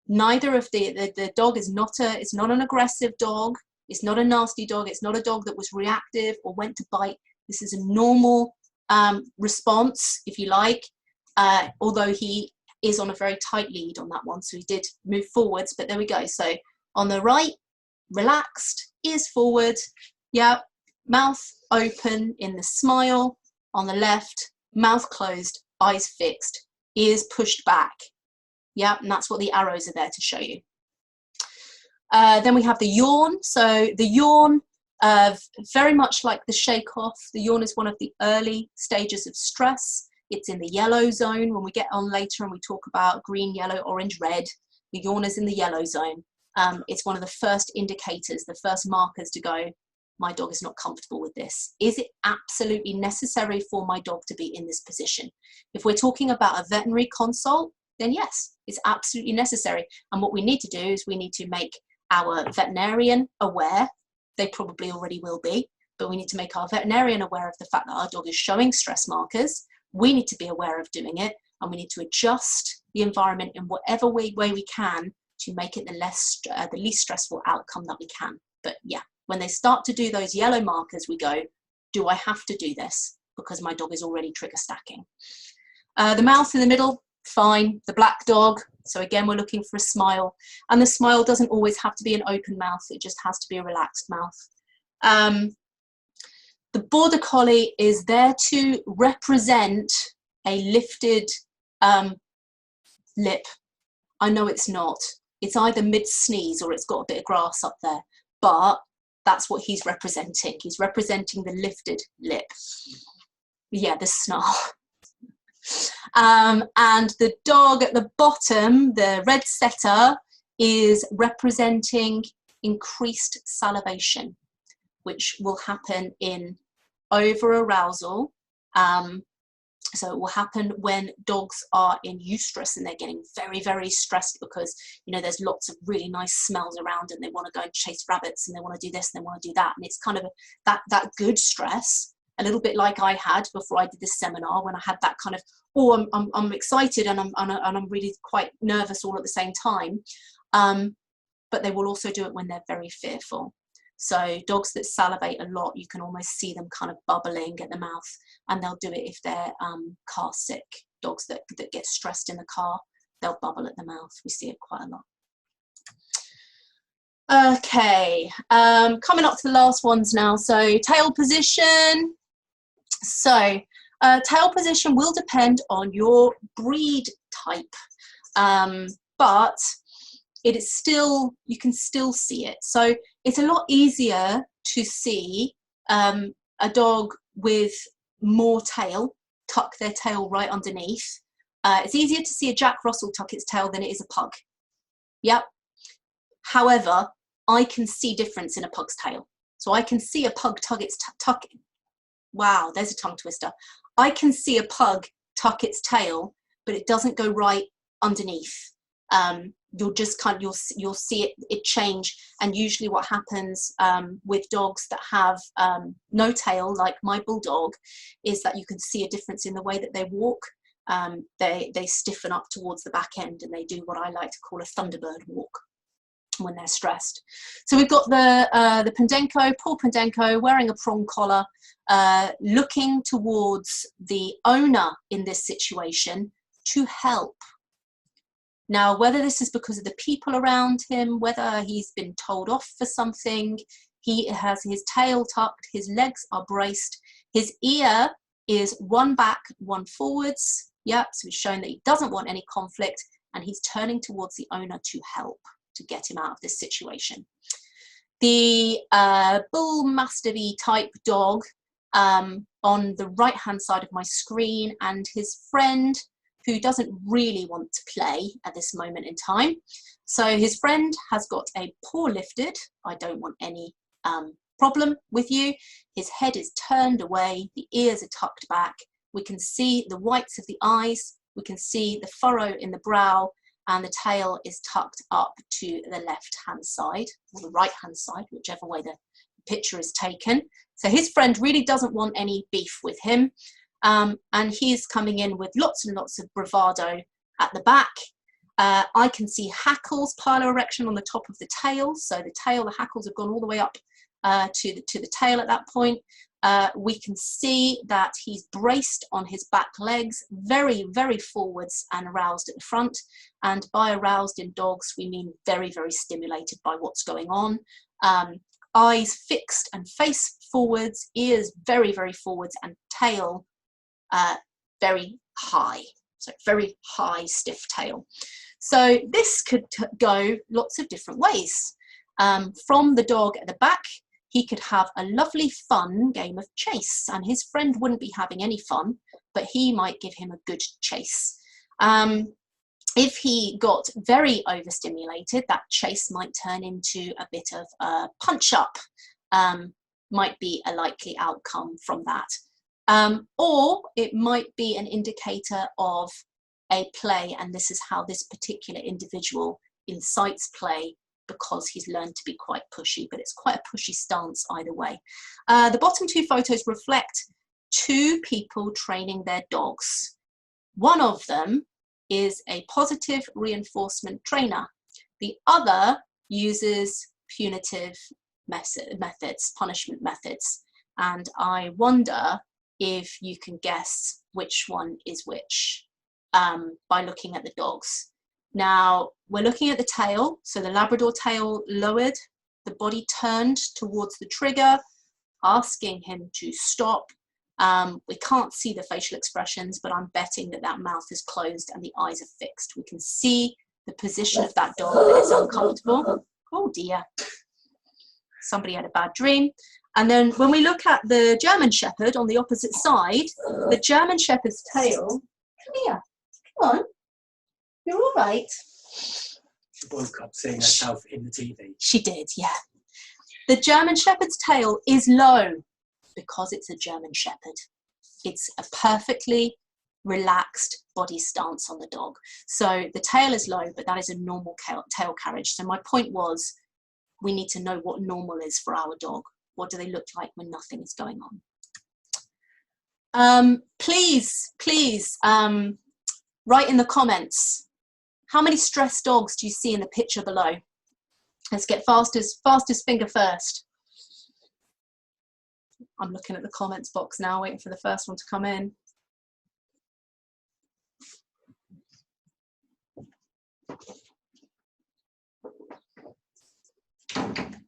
Neither of the dog is not an aggressive dog. It's not a nasty dog. It's not a dog that was reactive or went to bite. This is a normal response, if you like, although he is on a very tight lead on that one, so he did move forwards, but there we go. So on the right, relaxed, ears forward, yeah, mouth open in the smile. On the left, mouth closed, eyes fixed, ears pushed back. Yeah, and that's what the arrows are there to show you. Then we have the yawn. So the yawn, very much like the shake off, the yawn is one of the early stages of stress. It's in the yellow zone. When we get on later and we talk about green, yellow, orange, red, the yawn is in the yellow zone. It's one of the first indicators, the first markers to go, my dog is not comfortable with this. Is it absolutely necessary for my dog to be in this position? If we're talking about a veterinary consult, then yes, it's absolutely necessary. And what we need to do is we need to make our veterinarian aware. They probably already will be, but we need to make our veterinarian aware of the fact that our dog is showing stress markers. We need to be aware of doing it, and we need to adjust the environment in whatever way we can to make it the least stressful outcome that we can. But yeah, when they start to do those yellow markers, we go, do I have to do this? Because my dog is already trigger stacking. The mouth in the middle, fine. The black dog, so again, we're looking for a smile. And the smile doesn't always have to be an open mouth. It just has to be a relaxed mouth. The Border Collie is there to represent a lifted lip. I know it's not. It's either mid-sneeze or it's got a bit of grass up there, but that's what he's representing. He's representing the lifted lip. Yeah, the snarl. And the dog at the bottom, the red setter, is representing increased salivation, which will happen in over-arousal. So it will happen when dogs are in eustress and they're getting very, very stressed because, you know, there's lots of really nice smells around and they want to go and chase rabbits and they want to do this and they want to do that. And it's kind of that good stress, a little bit like I had before I did this seminar, when I had that kind of, oh, I'm excited and I'm really quite nervous all at the same time. But they will also do it when they're very fearful. So dogs that salivate a lot, you can almost see them kind of bubbling at the mouth, and they'll do it if they're car sick. Dogs that get stressed in the car, they'll bubble at the mouth. We see it quite a lot. Okay, coming up to the last ones now. So tail position. So tail position will depend on your breed type, but it is still, you can still see it. So it's a lot easier to see a dog with more tail, tuck their tail right underneath. It's easier to see a Jack Russell tuck its tail than it is a pug. Yep. However, I can see difference in a pug's tail. So I can see a pug tuck. Wow, there's a tongue twister. I can see a pug tuck its tail, but it doesn't go right underneath. You'll just you'll see it change. And usually what happens with dogs that have no tail, like my bulldog, is that you can see a difference in the way that they walk. They stiffen up towards the back end, and they do what I like to call a thunderbird walk when they're stressed. So we've got the Pendenko, poor Pendenko, wearing a prong collar, looking towards the owner in this situation to help. Now, whether this is because of the people around him, whether he's been told off for something, he has his tail tucked, his legs are braced, his ear is one back, one forwards. Yeah, so he's showing that he doesn't want any conflict, and he's turning towards the owner to help, to get him out of this situation. The bull mastiff type dog on the right hand side of my screen, and his friend who doesn't really want to play at this moment in time. So his friend has got a paw lifted. I don't want any problem with you. His head is turned away, the ears are tucked back. We can see the whites of the eyes, we can see the furrow in the brow, and the tail is tucked up to the left hand side, or the right hand side, whichever way the picture is taken. So his friend really doesn't want any beef with him. And he's coming in with lots and lots of bravado at the back. I can see hackles, piloerection on the top of the tail. So the tail, the hackles have gone all the way up to the tail at that point. We can see that he's braced on his back legs, very, very forwards and aroused at the front. And by aroused in dogs, we mean very, very stimulated by what's going on. Eyes fixed and face forwards, ears very, very forwards, and tail very high. So very high, stiff tail. So this could go lots of different ways. From the dog at the back, he could have a lovely fun game of chase, and his friend wouldn't be having any fun, but he might give him a good chase. If he got very overstimulated, that chase might turn into a bit of a punch up, might be a likely outcome from that. Or it might be an indicator of a play, and this is how this particular individual incites play, because he's learned to be quite pushy, but it's quite a pushy stance either way. The bottom two photos reflect two people training their dogs. One of them is a positive reinforcement trainer. The other uses punitive methods, punishment methods. And I wonder if you can guess which one is which by looking at the dogs. Now, we're looking at the tail, so the Labrador tail lowered, the body turned towards the trigger, asking him to stop. We can't see the facial expressions, but I'm betting that that mouth is closed and the eyes are fixed. We can see the position of that dog that is uncomfortable. Oh dear, somebody had a bad dream. And then when we look at the German Shepherd on the opposite side, the German Shepherd's tail, come here, come on, you're all right. She woke up seeing herself in the TV. She did, yeah. The German Shepherd's tail is low because it's a German Shepherd. It's a perfectly relaxed body stance on the dog. So the tail is low, but that is a normal tail carriage. So my point was, we need to know what normal is for our dog. What do they look like when nothing is going on? Please, write in the comments, how many stressed dogs do you see in the picture below? Let's get fastest finger first. I'm looking at the comments box now, waiting for the first one to come in.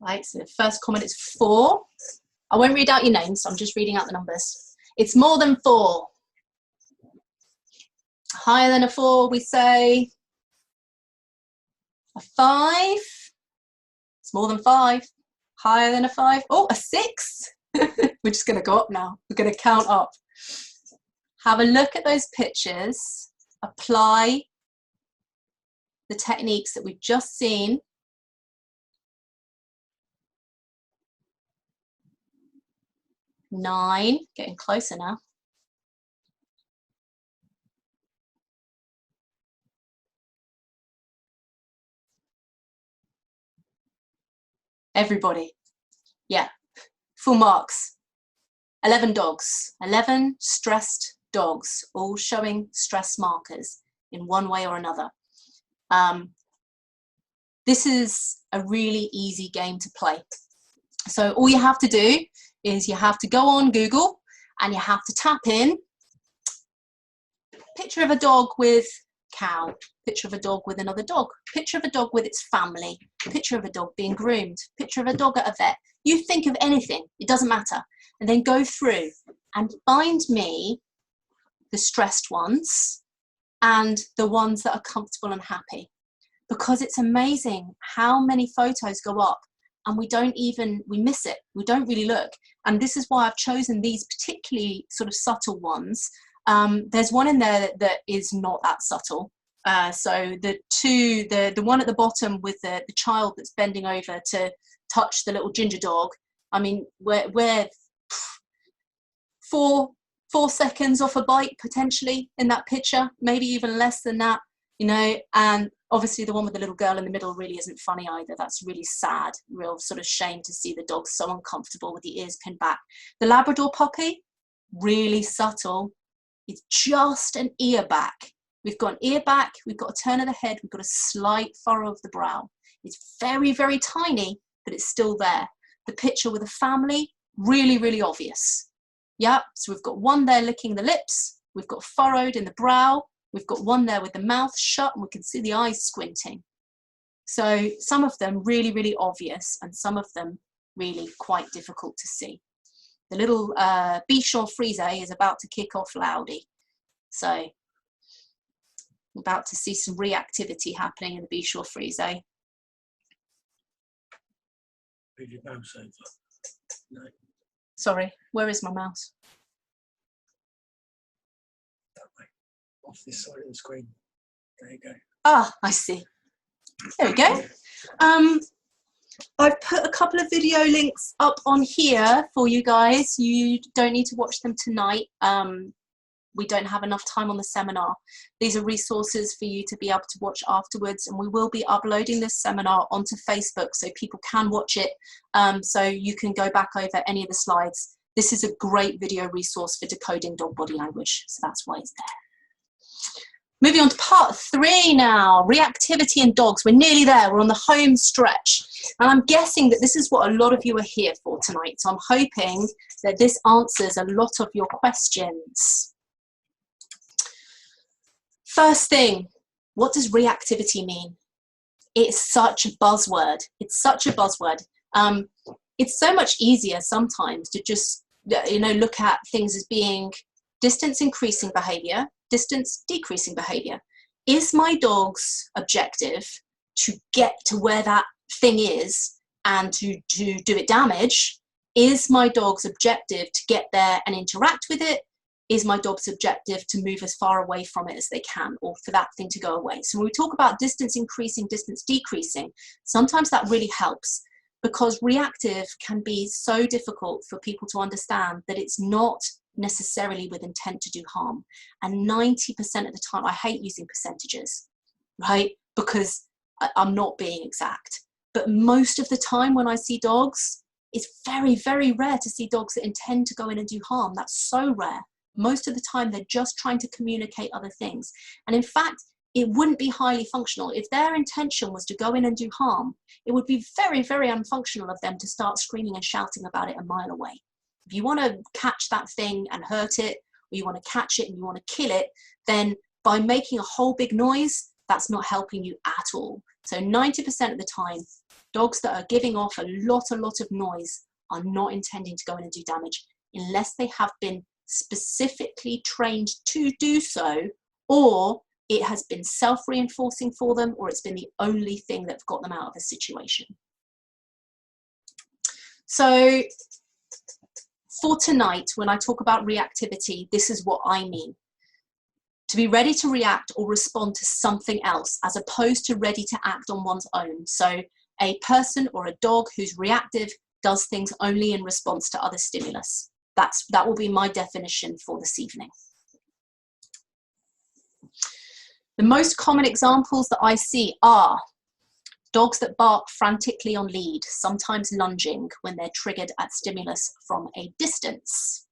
Right, so the first comment is 4. I won't read out your names, so I'm just reading out the numbers. It's more than 4. Higher than a 4, we say a 5. It's more than 5. Higher than a 5. Oh, a 6. We're just going to go up now. We're going to count up. Have a look at those pictures. Apply the techniques that we've just seen. Nine, getting closer now. Everybody. Yeah, full marks. 11 dogs, 11 stressed dogs, all showing stress markers in one way or another. This is a really easy game to play. So all you have to do is you have to go on Google and you have to tap in picture of a dog with cow, picture of a dog with another dog, picture of a dog with its family, picture of a dog being groomed, picture of a dog at a vet. You think of anything, it doesn't matter. And then go through and find me the stressed ones and the ones that are comfortable and happy. Because it's amazing how many photos go up and we miss it. We don't really look. And this is why I've chosen these particularly sort of subtle ones. There's one in there that is not that subtle. So the one at the bottom with the child that's bending over to touch the little ginger dog. I mean, we're 4 seconds off a bite potentially in that picture, maybe even less than that, you know. And obviously the one with the little girl in the middle really isn't funny either. That's really sad, real sort of shame to see the dog so uncomfortable with the ears pinned back. The Labrador puppy, really subtle. It's just an ear back. We've got an ear back, we've got a turn of the head, we've got a slight furrow of the brow. It's very, very tiny, but it's still there. The picture with the family, really, really obvious. Yeah, so we've got one there licking the lips, we've got furrowed in the brow, we've got one there with the mouth shut and we can see the eyes squinting. So some of them really, really obvious and some of them really quite difficult to see. The little Bichon Frise is about to kick off loudly. So I'm about to see some reactivity happening in the Bichon Frise. Move your mouse over. No. Sorry, where is my mouse? That way. Off this side of the screen. There you go. Ah, I see. There we go. I've put a couple of video links up on here for you guys. You don't need to watch them tonight. We don't have enough time on the seminar. These are resources for you to be able to watch afterwards, and we will be uploading this seminar onto Facebook so people can watch it, so you can go back over any of the slides. This is a great video resource for decoding dog body language, so that's why it's there. Moving on to part 3 now, reactivity in dogs. We're nearly there, we're on the home stretch. And I'm guessing that this is what a lot of you are here for tonight. So I'm hoping that this answers a lot of your questions. First thing, what does reactivity mean? It's such a buzzword. It's such a buzzword. It's so much easier sometimes to just, you know, look at things as being distance increasing behavior, distance decreasing behavior. Is my dog's objective to get to where that thing is and to do it damage? Is my dog's objective to get there and interact with it? Is my dog's objective to move as far away from it as they can, or for that thing to go away? So when we talk about distance increasing, distance decreasing, sometimes that really helps, because reactive can be so difficult for people to understand that it's not necessarily with intent to do harm. And 90% of the time, I hate using percentages, right? Because I'm not being exact. But most of the time when I see dogs, it's very, very rare to see dogs that intend to go in and do harm. That's so rare. Most of the time, they're just trying to communicate other things. And in fact, it wouldn't be highly functional. If their intention was to go in and do harm, it would be very, very unfunctional of them to start screaming and shouting about it a mile away. If you want to catch that thing and hurt it, or you want to catch it and you want to kill it, then by making a whole big noise, that's not helping you at all. So 90% of the time, dogs that are giving off a lot of noise are not intending to go in and do damage, unless they have been specifically trained to do so, or it has been self-reinforcing for them, or it's been the only thing that's got them out of a situation. So for tonight, when I talk about reactivity, this is what I mean. To be ready to react or respond to something else, as opposed to ready to act on one's own. So a person or a dog who's reactive does things only in response to other stimulus. That will be my definition for this evening. The most common examples that I see are Dogs that bark frantically on lead, sometimes lunging when they're triggered at stimulus from a distance.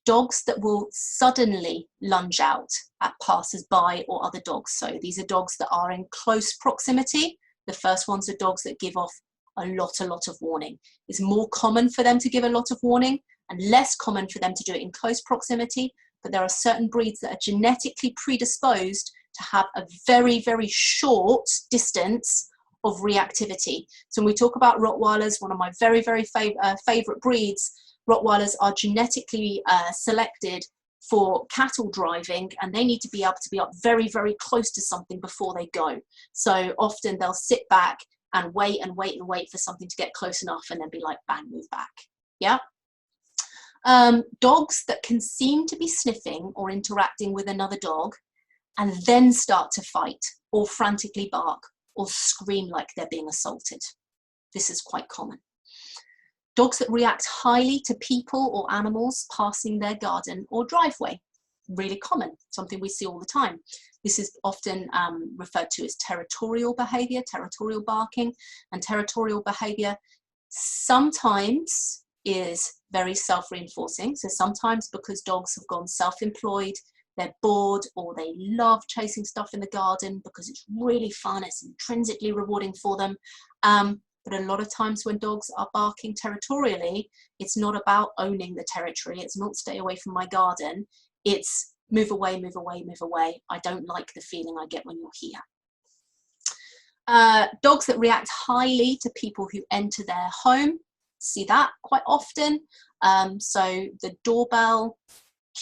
Dogs that will suddenly lunge out at passers-by or other dogs. So these are dogs that are in close proximity. The first ones are dogs that give off a lot of warning. It's more common for them to give a lot of warning and less common for them to do it in close proximity, but there are certain breeds that are genetically predisposed to have a very, very short distance of reactivity. So when we talk about Rottweilers, one of my very, very favorite breeds, Rottweilers are genetically selected for cattle driving, and they need to be able to be up very, very close to something before they go. So often they'll sit back and wait and wait and wait for something to get close enough and then be like, bang, move back. Yeah. Dogs that can seem to be sniffing or interacting with another dog and then start to fight or frantically bark or scream like they're being assaulted. This is quite common. Dogs that react highly to people or animals passing their garden or driveway. Really common, something we see all the time. This is often referred to as territorial behavior, territorial barking, and territorial behavior sometimes is very self-reinforcing. So sometimes because dogs have gone self-employed, they're bored, or they love chasing stuff in the garden because it's really fun, it's intrinsically rewarding for them. But a lot of times when dogs are barking territorially, it's not about owning the territory. It's not stay away from my garden. It's move away, move away, move away. I don't like the feeling I get when you're here. Dogs that react highly to people who enter their home. See that quite often. So the doorbell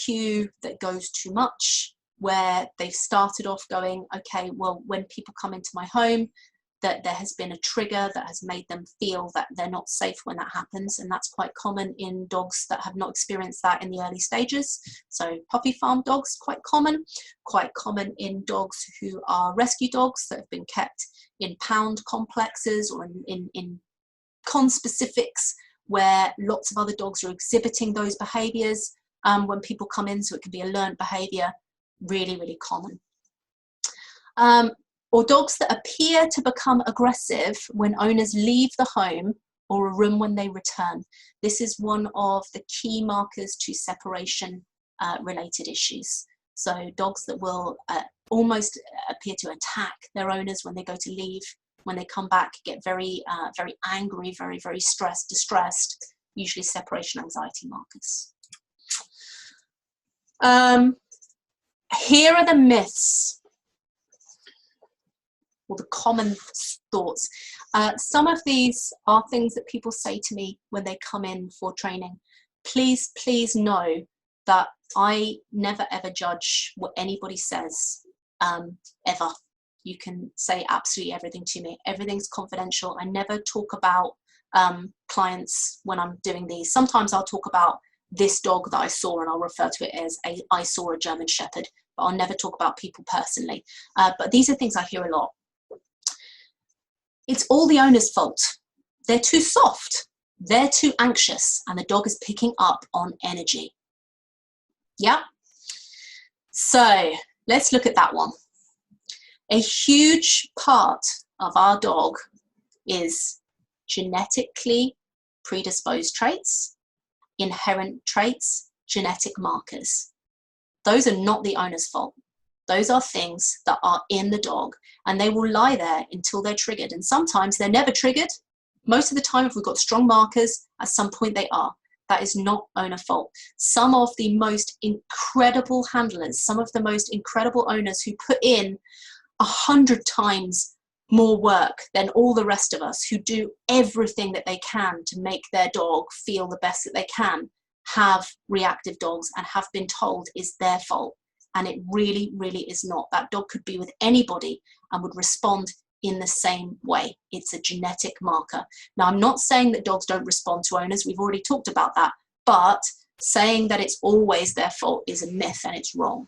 cue that goes too much, where they've started off going, okay, well, when people come into my home, that there has been a trigger that has made them feel that they're not safe when that happens. And that's quite common in dogs that have not experienced that in the early stages. So puppy farm dogs, quite common in dogs who are rescue dogs that have been kept in pound complexes or in conspecifics where lots of other dogs are exhibiting those behaviors when people come in. So it can be a learned behavior, really, really common. Or dogs that appear to become aggressive when owners leave the home or a room when they return. This is one of the key markers to separation related issues. So dogs that will almost appear to attack their owners when they go to leave, when they come back, get very, very angry, very, very stressed, distressed, usually separation anxiety markers. Here are the myths, or the common thoughts. Some of these are things that people say to me when they come in for training. Please, please know that I never ever judge what anybody says, ever. You can say absolutely everything to me. Everything's confidential. I never talk about clients when I'm doing these. Sometimes I'll talk about this dog that I saw and I'll refer to it as I saw a German Shepherd, but I'll never talk about people personally. But these are things I hear a lot. It's all the owner's fault. They're too soft. They're too anxious, and the dog is picking up on energy. Yeah? So let's look at that one. A huge part of our dog is genetically predisposed traits, inherent traits, genetic markers. Those are not the owner's fault. Those are things that are in the dog, and they will lie there until they're triggered. And sometimes they're never triggered. Most of the time, if we've got strong markers, at some point they are. That is not owner fault. Some of the most incredible handlers, some of the most incredible owners who put in 100 times more work than all the rest of us, who do everything that they can to make their dog feel the best that they can, have reactive dogs and have been told is their fault. And it really, really is not. That dog could be with anybody and would respond in the same way. It's a genetic marker. Now, I'm not saying that dogs don't respond to owners. We've already talked about that. But saying that it's always their fault is a myth, and it's wrong.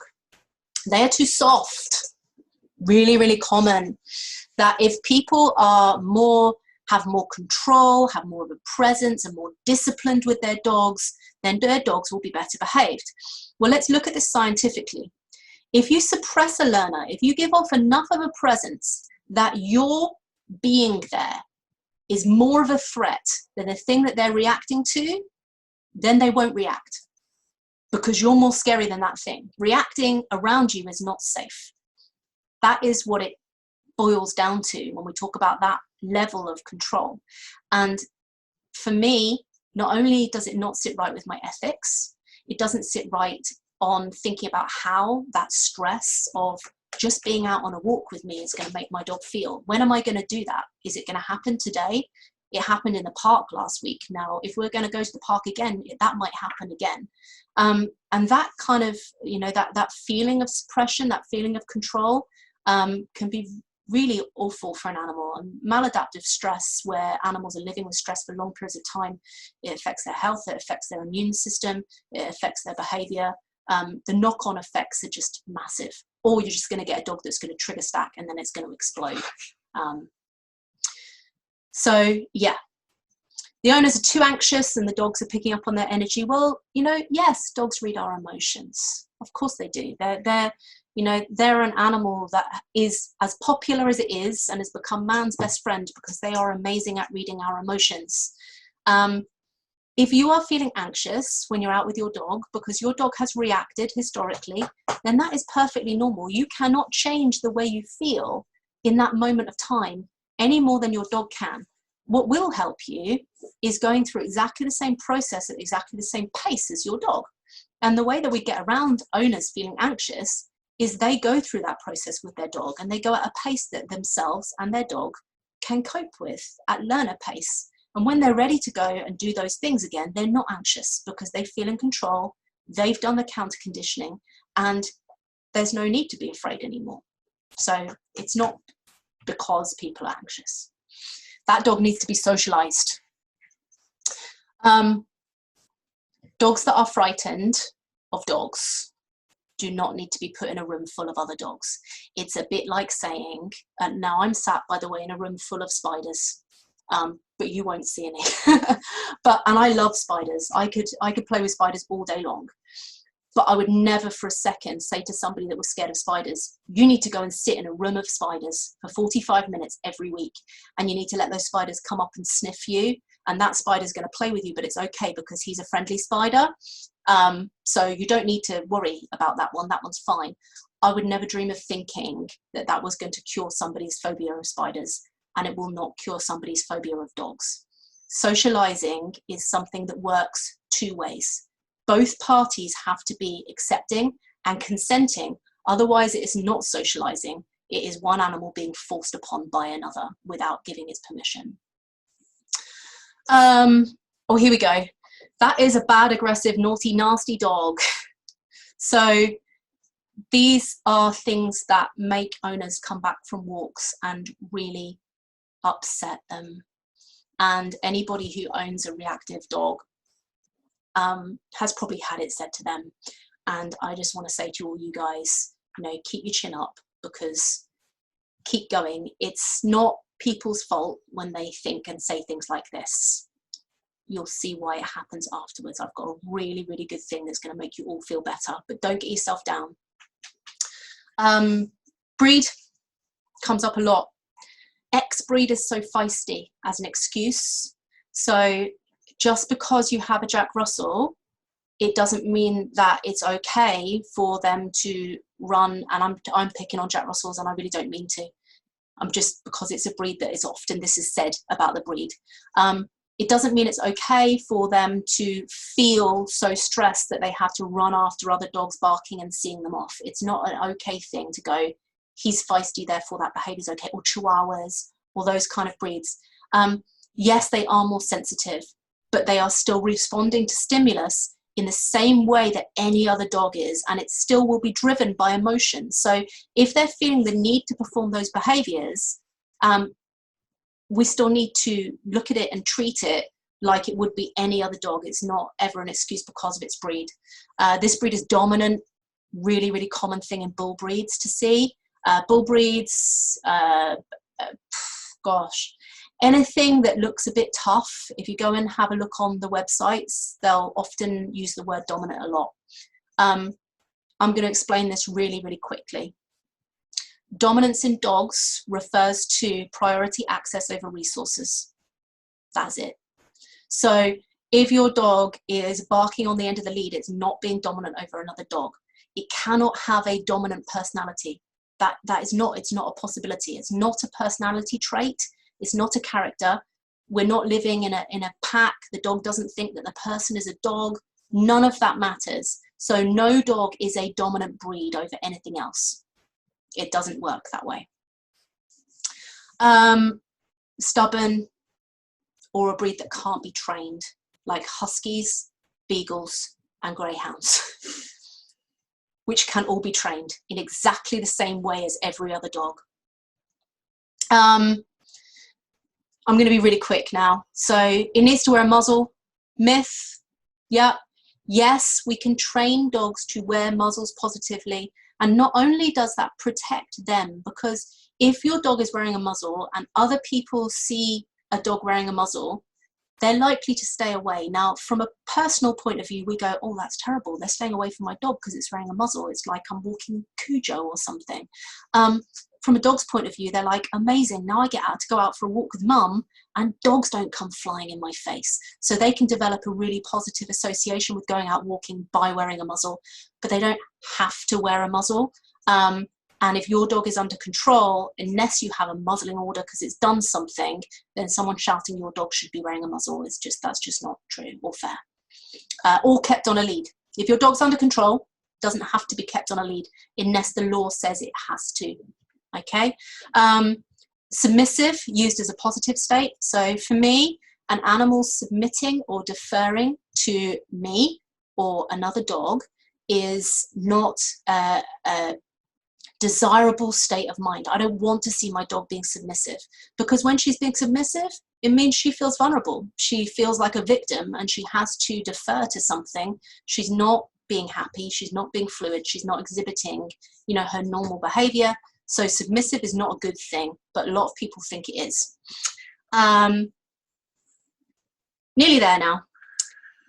They are too soft. Really, really common. That if people are have more control, have more of a presence, and more disciplined with their dogs, then their dogs will be better behaved. Well, let's look at this scientifically. If you suppress a learner, if you give off enough of a presence that your being there is more of a threat than the thing that they're reacting to, then they won't react, because you're more scary than that thing. Reacting around you is not safe. That is what it boils down to when we talk about that level of control. And for me, not only does it not sit right with my ethics, it doesn't sit right on thinking about how that stress of just being out on a walk with me is going to make my dog feel. When am I going to do that? Is it going to happen today? It happened in the park last week. Now, if we're going to go to the park again, that might happen again. And that kind of, you know, that feeling of suppression, that feeling of control can be really awful for an animal. And maladaptive stress, where animals are living with stress for long periods of time, it affects their health, it affects their immune system, it affects their behavior. The knock-on effects are just massive. Or you're just going to get a dog that's going to trigger stack and then it's going to explode. So yeah, the owners are too anxious and the dogs are picking up on their energy. Well, you know, yes, dogs read our emotions. Of course they do. You know, they're an animal that is as popular as it is and has become man's best friend because they are amazing at reading our emotions. If you are feeling anxious when you're out with your dog because your dog has reacted historically, then that is perfectly normal. You cannot change the way you feel in that moment of time any more than your dog can. What will help you is going through exactly the same process at exactly the same pace as your dog. And the way that we get around owners feeling anxious is they go through that process with their dog and they go at a pace that themselves and their dog can cope with at learner pace. And when they're ready to go and do those things again, they're not anxious because they feel in control, they've done the counter conditioning, and there's no need to be afraid anymore. So it's not because people are anxious. That dog needs to be socialized. Dogs that are frightened of dogs do not need to be put in a room full of other dogs. It's a bit like saying, now I'm sat, by the way, in a room full of spiders, but you won't see any. And I love spiders. I could play with spiders all day long. But I would never for a second say to somebody that was scared of spiders, you need to go and sit in a room of spiders for 45 minutes every week. And you need to let those spiders come up and sniff you. And that spider's going to play with you, but it's okay because he's a friendly spider. So you don't need to worry about that one. That one's fine. I would never dream of thinking that that was going to cure somebody's phobia of spiders, and it will not cure somebody's phobia of dogs. Socializing is something that works two ways. Both parties have to be accepting and consenting. Otherwise, it is not socializing. It is one animal being forced upon by another without giving its permission. Oh, here we go. That is a bad, aggressive, naughty, nasty dog. So these are things that make owners come back from walks and really upset them. And anybody who owns a reactive dog has probably had it said to them. And I just want to say to all you guys, you know, keep your chin up, because keep going. It's not people's fault when they think and say things like this. You'll see why it happens afterwards. I've got a really, really good thing that's going to make you all feel better, but don't get yourself down. Breed comes up a lot. Ex-breed is so feisty as an excuse. So just because you have a Jack Russell, it doesn't mean that it's okay for them to run, and I'm picking on Jack Russells and I really don't mean to. I'm just, because it's a breed that is often, this is said about the breed. It doesn't mean it's okay for them to feel so stressed that they have to run after other dogs barking and seeing them off. It's not an okay thing to go, he's feisty, therefore that behavior's okay, or Chihuahuas, or those kind of breeds. Yes, they are more sensitive, but they are still responding to stimulus in the same way that any other dog is, and it still will be driven by emotion. So if they're feeling the need to perform those behaviors, we still need to look at it and treat it like it would be any other dog. It's not ever an excuse because of its breed. This breed is dominant, really, really common thing in bull breeds to see. Bull breeds, gosh, anything that looks a bit tough, if you go and have a look on the websites, they'll often use the word dominant a lot. I'm going to explain this really, really quickly. Dominance in dogs refers to priority access over resources. That's it. So if your dog is barking on the end of the lead, it's not being dominant over another dog. It cannot have a dominant personality. It's not a possibility. It's not a personality trait. It's not a character. We're not living in a pack. The dog doesn't think that the person is a dog. None of that matters. So no dog is a dominant breed over anything else. It doesn't work that way. Stubborn, or a breed that can't be trained, like huskies, beagles, and greyhounds, which can all be trained in exactly the same way as every other dog. I'm going to be really quick now. So it needs to wear a muzzle. Myth, yeah. Yes, we can train dogs to wear muzzles positively. And not only does that protect them, because if your dog is wearing a muzzle and other people see a dog wearing a muzzle, they're likely to stay away. Now, from a personal point of view, we go, oh, that's terrible. They're staying away from my dog because it's wearing a muzzle. It's like I'm walking Cujo or something. From a dog's point of view, they're like, amazing. Now I get out to go out for a walk with mum and dogs don't come flying in my face. So they can develop a really positive association with going out walking by wearing a muzzle, but they don't have to wear a muzzle. And if your dog is under control, unless you have a muzzling order because it's done something, then someone shouting your dog should be wearing a muzzle is that's just not true or fair. Or kept on a lead. If your dog's under control, it doesn't have to be kept on a lead unless the law says it has to. Okay. Submissive, used as a positive state. So for me, an animal submitting or deferring to me or another dog is not a desirable state of mind. I don't want to see my dog being submissive, because when she's being submissive, it means she feels vulnerable. She feels like a victim and she has to defer to something. She's not being happy. She's not being fluid. She's not exhibiting, her normal behavior. So submissive is not a good thing, but a lot of people think it is. Nearly there now.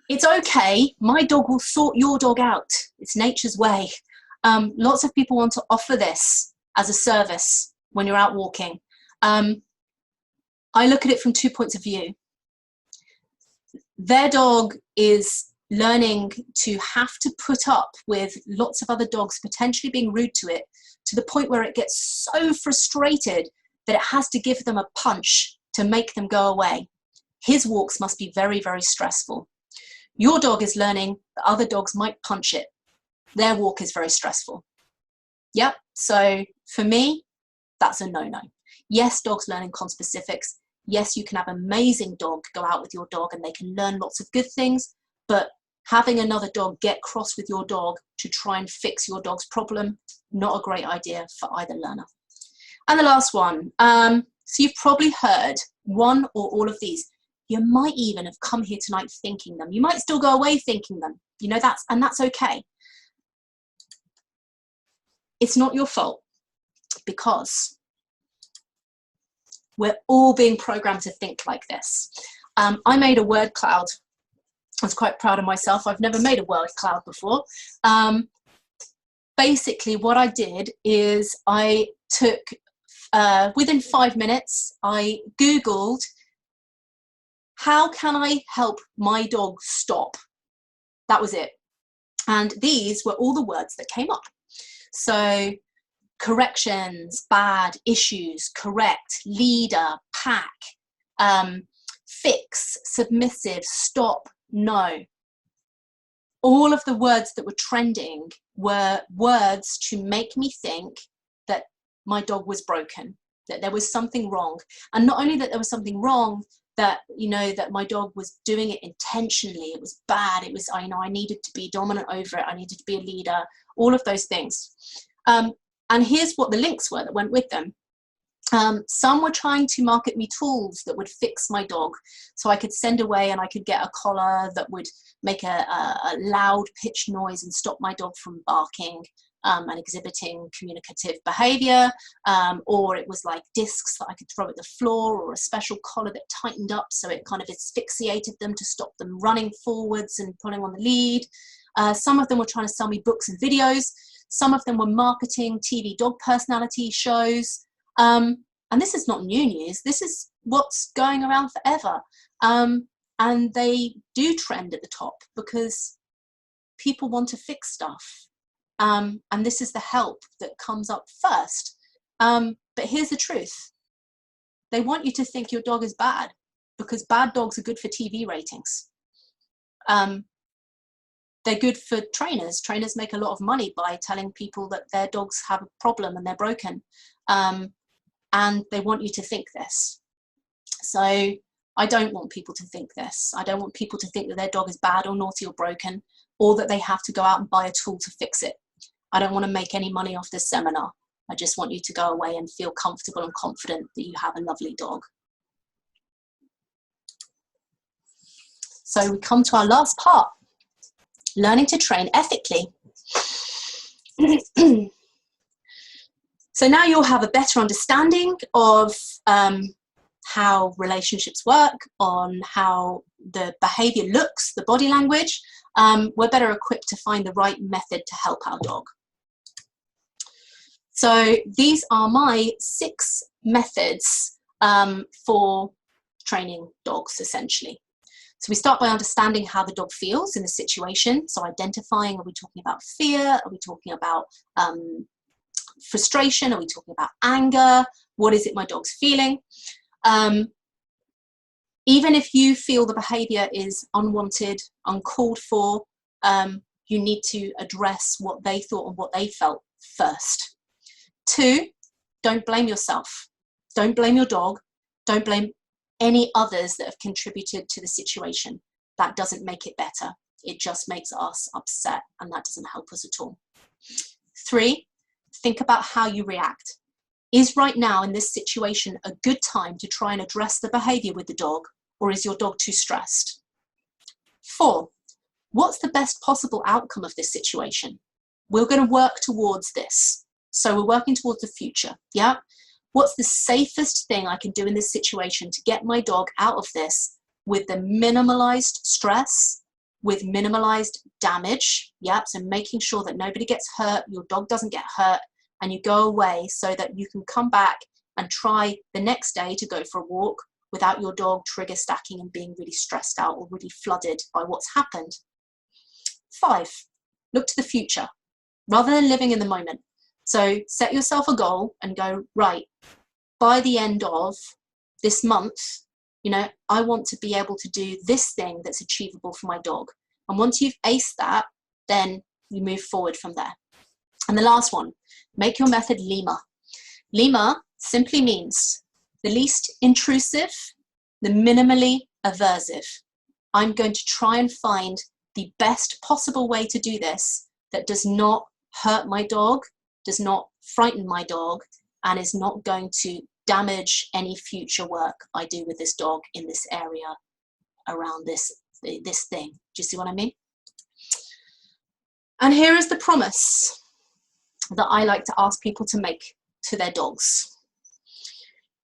It's okay. My dog will sort your dog out. It's nature's way. Lots of people want to offer this as a service when you're out walking. I look at it from 2 points of view. Their dog is learning to have to put up with lots of other dogs potentially being rude to it, to the point where it gets so frustrated that it has to give them a punch to make them go away. His walks must be very, very stressful. Your dog is learning that other dogs might punch it. Their walk is very stressful. Yep, so for me, that's a no-no. Yes, dogs learning conspecifics. Yes, you can have an amazing dog go out with your dog and they can learn lots of good things, but having another dog get cross with your dog to try and fix your dog's problem, not a great idea for either learner. And the last one, so you've probably heard one or all of these. You might even have come here tonight thinking them. You might still go away thinking them. That's okay. It's not your fault, because we're all being programmed to think like this. I made a word cloud. I was quite proud of myself. I've never made a word cloud before. Basically, what I did is I took, within 5 minutes, I Googled, how can I help my dog stop? That was it. And these were all the words that came up. So corrections, bad, issues, correct, leader, pack, fix, submissive, stop, no. All of the words that were trending were words to make me think that my dog was broken, that there was something wrong. And not only that there was something wrong, that, that my dog was doing it intentionally, it was bad, it was, I needed to be dominant over it, I needed to be a leader, all of those things. And here's what the links were that went with them. Some were trying to market me tools that would fix my dog, so I could send away and I could get a collar that would make a loud pitched noise and stop my dog from barking and exhibiting communicative behavior, or it was like discs that I could throw at the floor, or a special collar that tightened up so it kind of asphyxiated them to stop them running forwards and pulling on the lead. Some of them were trying to sell me books and videos. Some of them were marketing TV dog personality shows. And this is not new news. This is what's going around forever. And they do trend at the top because people want to fix stuff. And this is the help that comes up first. But here's the truth. They want you to think your dog is bad because bad dogs are good for TV ratings. They're good for trainers. Trainers make a lot of money by telling people that their dogs have a problem and they're broken. And they want you to think this. So I don't want people to think this. I don't want people to think that their dog is bad or naughty or broken, or that they have to go out and buy a tool to fix it. I don't want to make any money off this seminar. I just want you to go away and feel comfortable and confident that you have a lovely dog. So we come to our last part, learning to train ethically. So now you'll have a better understanding of how relationships work, on how the behavior looks, the body language. We're better equipped to find the right method to help our dog. So these are my 6 methods for training dogs, essentially. So we start by understanding how the dog feels in the situation. So identifying, are we talking about fear? Are we talking about frustration? Are we talking about anger? What is it my dog's feeling? Even if you feel the behavior is unwanted, uncalled for, you need to address what they thought and what they felt first. 2, don't blame yourself. Don't blame your dog. Don't blame any others that have contributed to the situation. That doesn't make it better. It just makes us upset, and that doesn't help us at all. 3, think about how you react. Is right now in this situation a good time to try and address the behavior with the dog, or is your dog too stressed? 4, what's the best possible outcome of this situation? We're going to work towards this. So we're working towards the future, yeah? What's the safest thing I can do in this situation to get my dog out of this with the minimalized stress, with minimalized damage, yeah? So making sure that nobody gets hurt, your dog doesn't get hurt, and you go away so that you can come back and try the next day to go for a walk without your dog trigger stacking and being really stressed out or really flooded by what's happened. 5, look to the future rather than living in the moment. So set yourself a goal and go, right, by the end of this month, you know, I want to be able to do this thing that's achievable for my dog. And once you've aced that, then you move forward from there. And the last one, make your method Lima. Lima simply means the least intrusive, the minimally aversive. I'm going to try and find the best possible way to do this that does not hurt my dog, does not frighten my dog, and is not going to damage any future work I do with this dog in this area around this thing. Do you see what I mean? And here is the promise that I like to ask people to make to their dogs.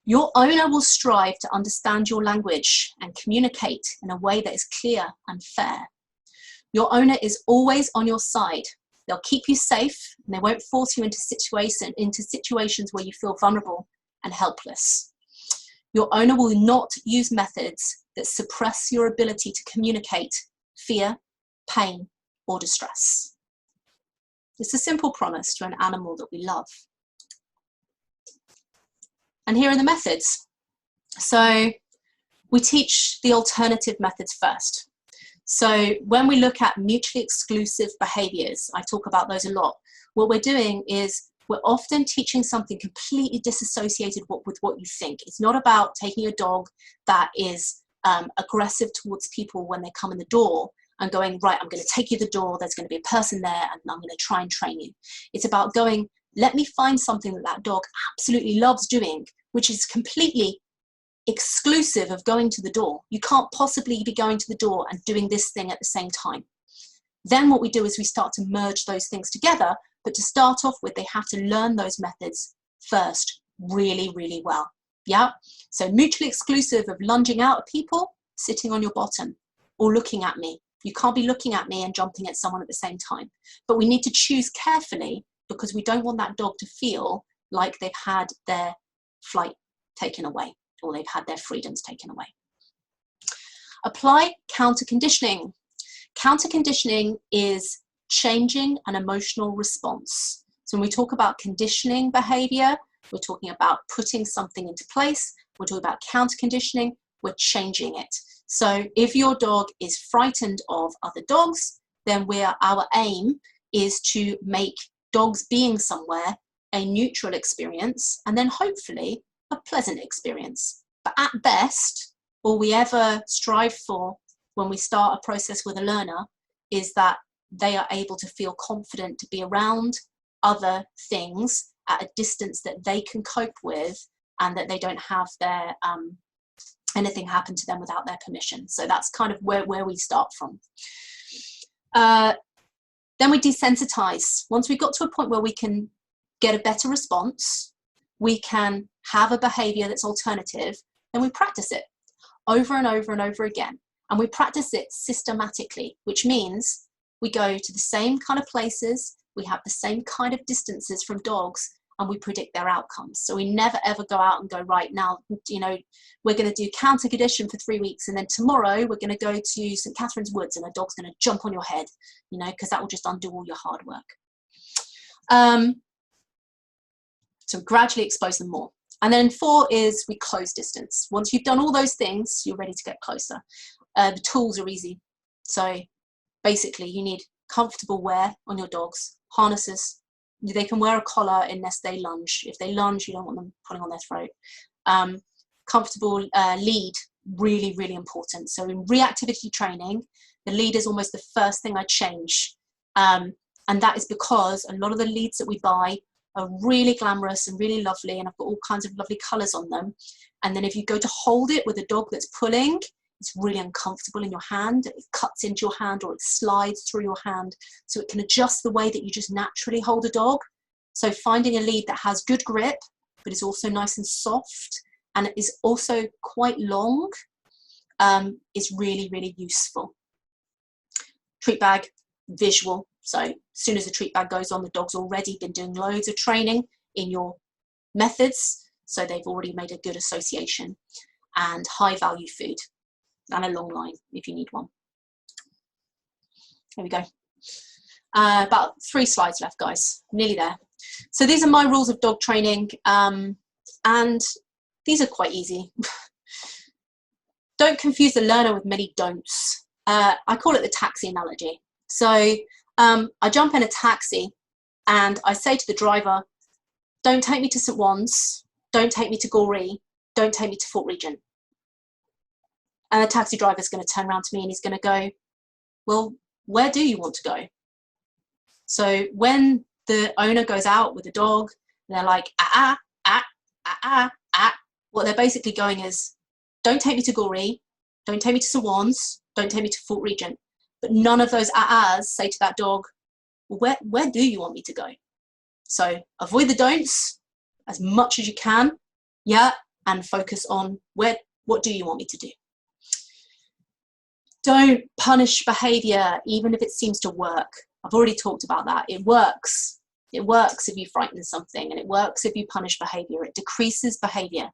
Your owner will strive to understand your language and communicate in a way that is clear and fair. Your owner is always on your side. They'll keep you safe, and they won't force you into situations where you feel vulnerable and helpless. Your owner will not use methods that suppress your ability to communicate fear, pain, or distress. It's a simple promise to an animal that we love. And here are the methods. So we teach the alternative methods first. So when we look at mutually exclusive behaviors, I talk about those a lot. What we're doing is we're often teaching something completely disassociated with what you think. It's not about taking a dog that is aggressive towards people when they come in the door and going, right, I'm going to take you to the door, there's going to be a person there, and I'm going to try and train you. It's about going, let me find something that that dog absolutely loves doing, which is completely exclusive of going to the door. You can't possibly be going to the door and doing this thing at the same time. Then what we do is we start to merge those things together, but to start off with, they have to learn those methods first really, really well. Yeah? So mutually exclusive of lunging out at people, sitting on your bottom, or looking at me. You can't be looking at me and jumping at someone at the same time. But we need to choose carefully because we don't want that dog to feel like they've had their flight taken away or they've had their freedoms taken away. Apply counter conditioning. Counter conditioning is changing an emotional response. So when we talk about conditioning behavior, we're talking about putting something into place. We're talking about counter conditioning, we're changing it. So if your dog is frightened of other dogs, then our aim is to make dogs being somewhere a neutral experience, and then hopefully a pleasant experience. But at best, all we ever strive for when we start a process with a learner is that they are able to feel confident to be around other things at a distance that they can cope with, and that they don't have their anything happen to them without their permission. So that's kind of where we start from. Then we desensitize. Once we got to a point where we can get a better response, we can have a behavior that's alternative, then we practice it over and over and over again. And we practice it systematically, which means we go to the same kind of places, we have the same kind of distances from dogs, and we predict their outcomes. So we never ever go out and go, right now, you know, we're going to do counter condition for 3 weeks, and then tomorrow we're going to go to St. Catherine's Woods and a dog's going to jump on your head, you know, because that will just undo all your hard work. So gradually expose them more. And then 4 is we close distance. Once you've done all those things, you're ready to get closer. The tools are easy. So basically you need comfortable wear on your dogs, harnesses. They can wear a collar unless they lunge. If they lunge, you don't want them pulling on their throat. Comfortable lead, really, really important. So in reactivity training, the lead is almost the first thing I change. And that is because a lot of the leads that we buy are really glamorous and really lovely, and I've got all kinds of lovely colours on them. And then if you go to hold it with a dog that's pulling, it's really uncomfortable in your hand. It cuts into your hand or it slides through your hand. So it can adjust the way that you just naturally hold a dog. So finding a lead that has good grip, but is also nice and soft, and is also quite long, is really, really useful. Treat bag, visual. So as soon as the treat bag goes on, the dog's already been doing loads of training in your methods. So they've already made a good association. And high value food. And a long line if you need one. There we go. About 3 slides left, guys. Nearly there. So these are my rules of dog training, and these are quite easy. Don't confuse the learner with many don'ts. I call it the taxi analogy. So I jump in a taxi and I say to the driver, don't take me to St. Wands, don't take me to Goree, don't take me to Fort Regent. And the taxi driver is going to turn around to me and he's going to go, well, where do you want to go? So when the owner goes out with the dog, and they're like, what they're basically going is, don't take me to Goree, don't take me to St. Wands, don't take me to Fort Regent. But none of those say to that dog, well, where do you want me to go? So avoid the don'ts as much as you can, yeah, and focus on what do you want me to do? Don't punish behavior, even if it seems to work. I've already talked about that. It works. It works if you frighten something, and it works if you punish behavior. It decreases behavior.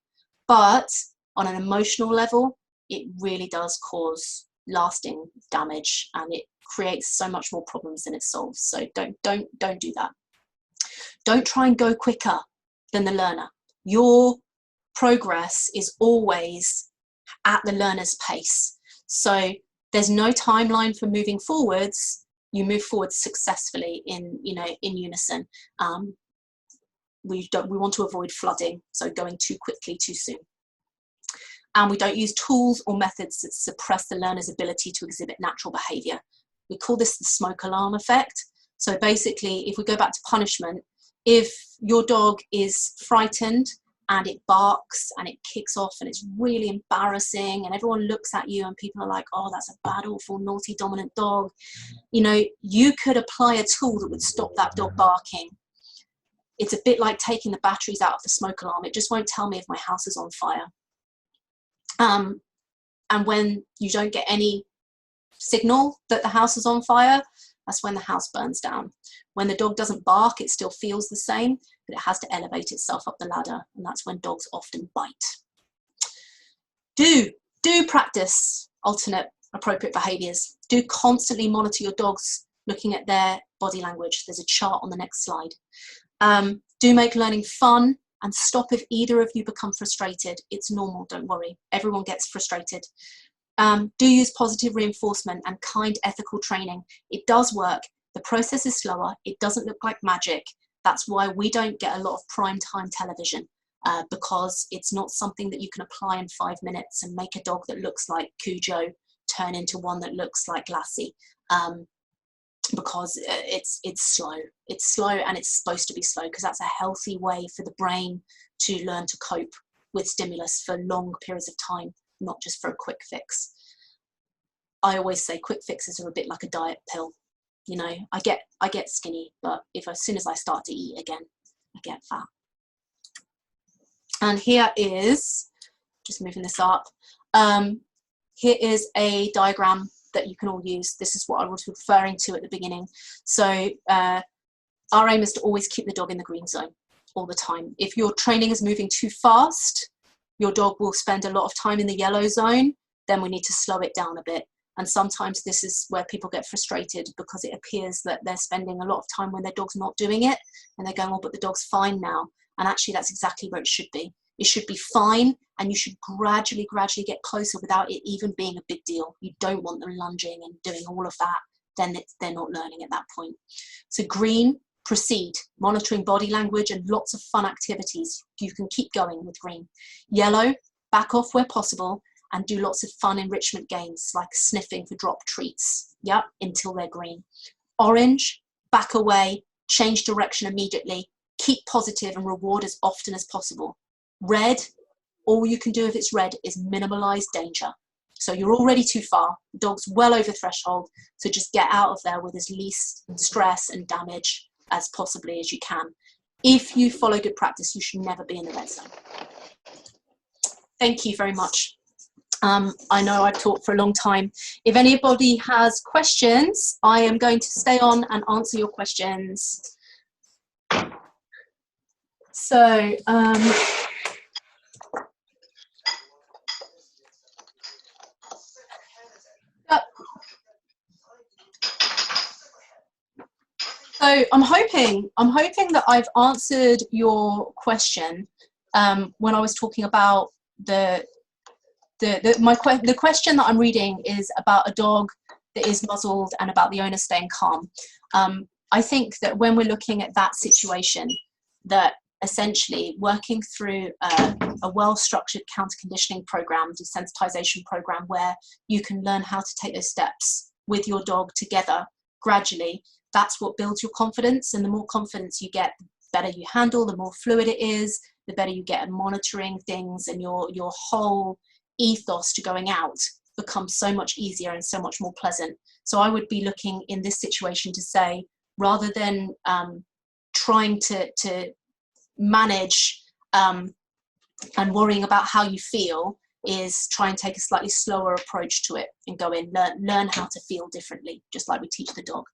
But on an emotional level, it really does cause lasting damage, and it creates so much more problems than it solves. So don't do that. Don't try and go quicker than the learner. Your progress is always at the learner's pace. So there's no timeline for moving forwards. You move forward successfully in unison. We want to avoid flooding, so going too quickly too soon. And we don't use tools or methods that suppress the learner's ability to exhibit natural behavior. We call this the smoke alarm effect. So basically, if we go back to punishment, if your dog is frightened and it barks and it kicks off and it's really embarrassing and everyone looks at you and people are like, oh, that's a bad, awful, naughty, dominant dog. You know, you could apply a tool that would stop that dog barking. It's a bit like taking the batteries out of the smoke alarm. It just won't tell me if my house is on fire. And when you don't get any signal that the house is on fire, That's when the house burns down. When the dog doesn't bark, it still feels the same, but it has to elevate itself up the ladder, and that's when dogs often bite. Do practice alternate appropriate behaviors. Do constantly monitor your dogs, looking at their body language. There's a chart on the next slide. Do make learning fun, and stop if either of you become frustrated. It's normal, don't worry. Everyone gets frustrated. Do use positive reinforcement and kind, ethical training. It does work. The process is slower. It doesn't look like magic. That's why we don't get a lot of prime time television, because it's not something that you can apply in 5 minutes and make a dog that looks like Cujo turn into one that looks like Lassie, because it's slow. It's slow, and it's supposed to be slow because that's a healthy way for the brain to learn to cope with stimulus for long periods of time, not just for a quick fix. I always say quick fixes are a bit like a diet pill. You know, I get skinny, but as soon as I start to eat again, I get fat. And here is, just moving this up, here is a diagram that you can all use. This is what I was referring to at the beginning. So our aim is to always keep the dog in the green zone all the time. If your training is moving too fast, your dog will spend a lot of time in the yellow zone, then we need to slow it down a bit. And sometimes this is where people get frustrated, because it appears that they're spending a lot of time when their dog's not doing it, and they're going, oh, but the dog's fine now. And actually that's exactly where it should be. It should be fine, and you should gradually get closer without it even being a big deal. You don't want them lunging and doing all of that. Then they're not learning at that point. So green, proceed, monitoring body language and lots of fun activities. You can keep going with green. Yellow, back off where possible and do lots of fun enrichment games like sniffing for drop treats, yep, until they're green. Orange, back away, change direction immediately, keep positive and reward as often as possible. Red, all you can do if it's red is minimize danger. So you're already too far, the dog's well over threshold, so just get out of there with as least stress and damage as possibly as you can. If you follow good practice, you should never be in the red zone. Thank you very much. I know I've talked for a long time. If anybody has questions, I am going to stay on and answer your questions. So, so I'm hoping that I've answered your question when I was talking about the question that I'm reading is about a dog that is muzzled and about the owner staying calm. I think that when we're looking at that situation, that essentially working through a well-structured counter-conditioning program, desensitization program, where you can learn how to take those steps with your dog together gradually, that's what builds your confidence. And the more confidence you get, the better you handle, the more fluid it is, the better you get at monitoring things, and your whole ethos to going out becomes so much easier and so much more pleasant. So I would be looking in this situation to say, rather than trying to manage and worrying about how you feel, is try and take a slightly slower approach to it and go in, learn how to feel differently, just like we teach the dog.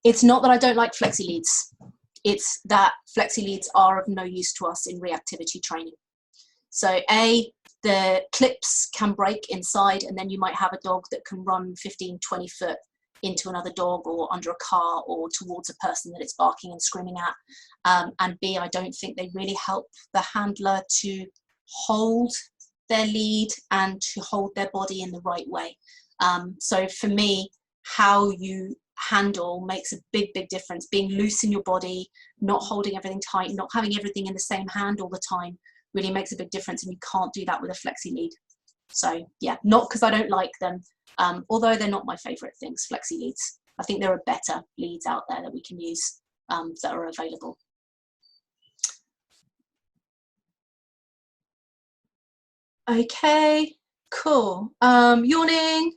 It's not that I don't like flexi leads. It's that flexi leads are of no use to us in reactivity training. So the clips can break inside, and then you might have a dog that can run 15, 20 foot into another dog or under a car or towards a person that it's barking and screaming at. And B, I don't think they really help the handler to hold their lead and to hold their body in the right way. So for me, how you handle makes a big difference. Being loose in your body, not holding everything tight, not having everything in the same hand all the time really makes a big difference, and you can't do that with a flexi lead. So yeah, not because I don't like them, although they're not my favorite things, flexi leads. I think there are better leads out there that we can use that are available. Okay, cool. Yawning.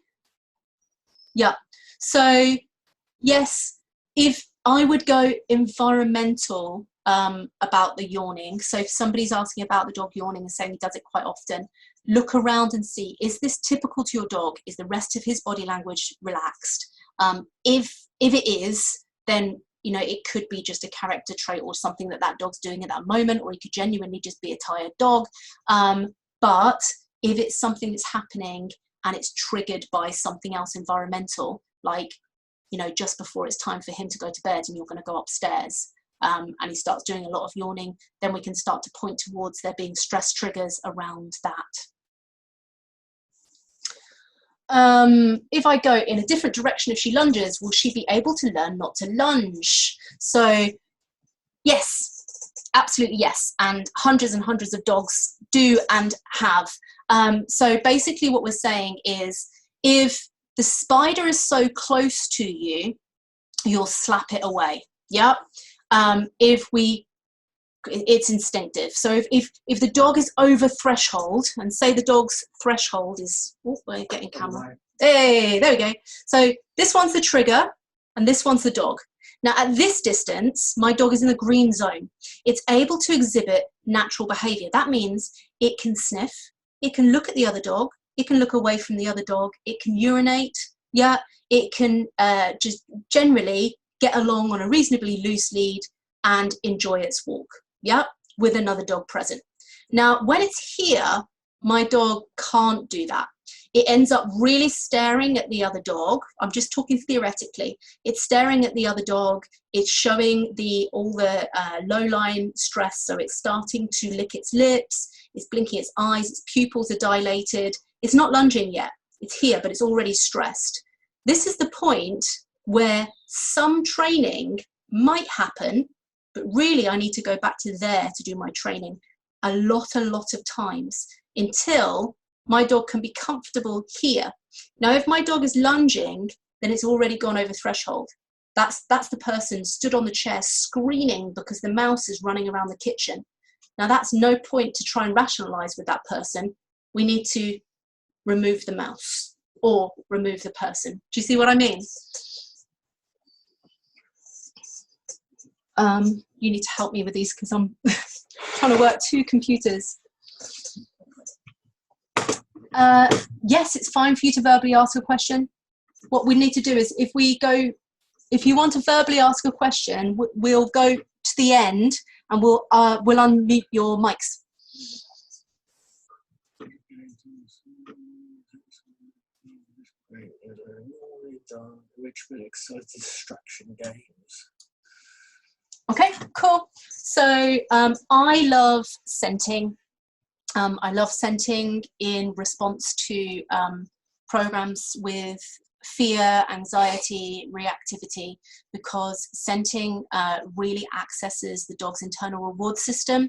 Yeah, so yes, if I would go environmental about the yawning. So if somebody's asking about the dog yawning and saying he does it quite often, look around and see, is this typical to your dog? Is the rest of his body language relaxed? If it is, then you know, it could be just a character trait or something that that dog's doing at that moment, or it could genuinely just be a tired dog. But if it's something that's happening and it's triggered by something else environmental, like, you know, just before it's time for him to go to bed and you're going to go upstairs, and he starts doing a lot of yawning, then we can start to point towards there being stress triggers around that. If I go in a different direction, if she lunges, will she be able to learn not to lunge? So yes, absolutely yes. And hundreds of dogs do and have. So basically what we're saying is, if the spider is so close to you, you'll slap it away. Yep. It's instinctive. So if the dog is over threshold, and say the dog's threshold is, oh, we're getting camera. Hey, there we go. So this one's the trigger and this one's the dog. Now at this distance, my dog is in the green zone. It's able to exhibit natural behavior. That means it can sniff, it can look at the other dog, it can look away from the other dog, it can urinate, yeah, it can just generally get along on a reasonably loose lead and enjoy its walk, yeah, with another dog present. Now, when it's here, my dog can't do that. It ends up really staring at the other dog. I'm just talking theoretically. It's staring at the other dog. It's showing all the low-line stress. So it's starting to lick its lips. It's blinking its eyes. Its pupils are dilated. It's not lunging yet. It's here, but it's already stressed. This is the point where some training might happen, but really I need to go back to there to do my training a lot of times until my dog can be comfortable here. Now, if my dog is lunging, then it's already gone over threshold. That's the person stood on the chair screaming because the mouse is running around the kitchen. Now, that's no point to try and rationalize with that person. We need to remove the mouse or remove the person. Do you see what I mean? You need to help me with these because I'm trying to work two computers. Yes, it's fine for you to verbally ask a question. What we need to do is, if you want to verbally ask a question, we'll go to the end and we'll unmute your mics. Enrichment, exercise, distraction games. Okay, cool. So I love scenting. I love scenting in response to programs with fear, anxiety, reactivity, because scenting really accesses the dog's internal reward system.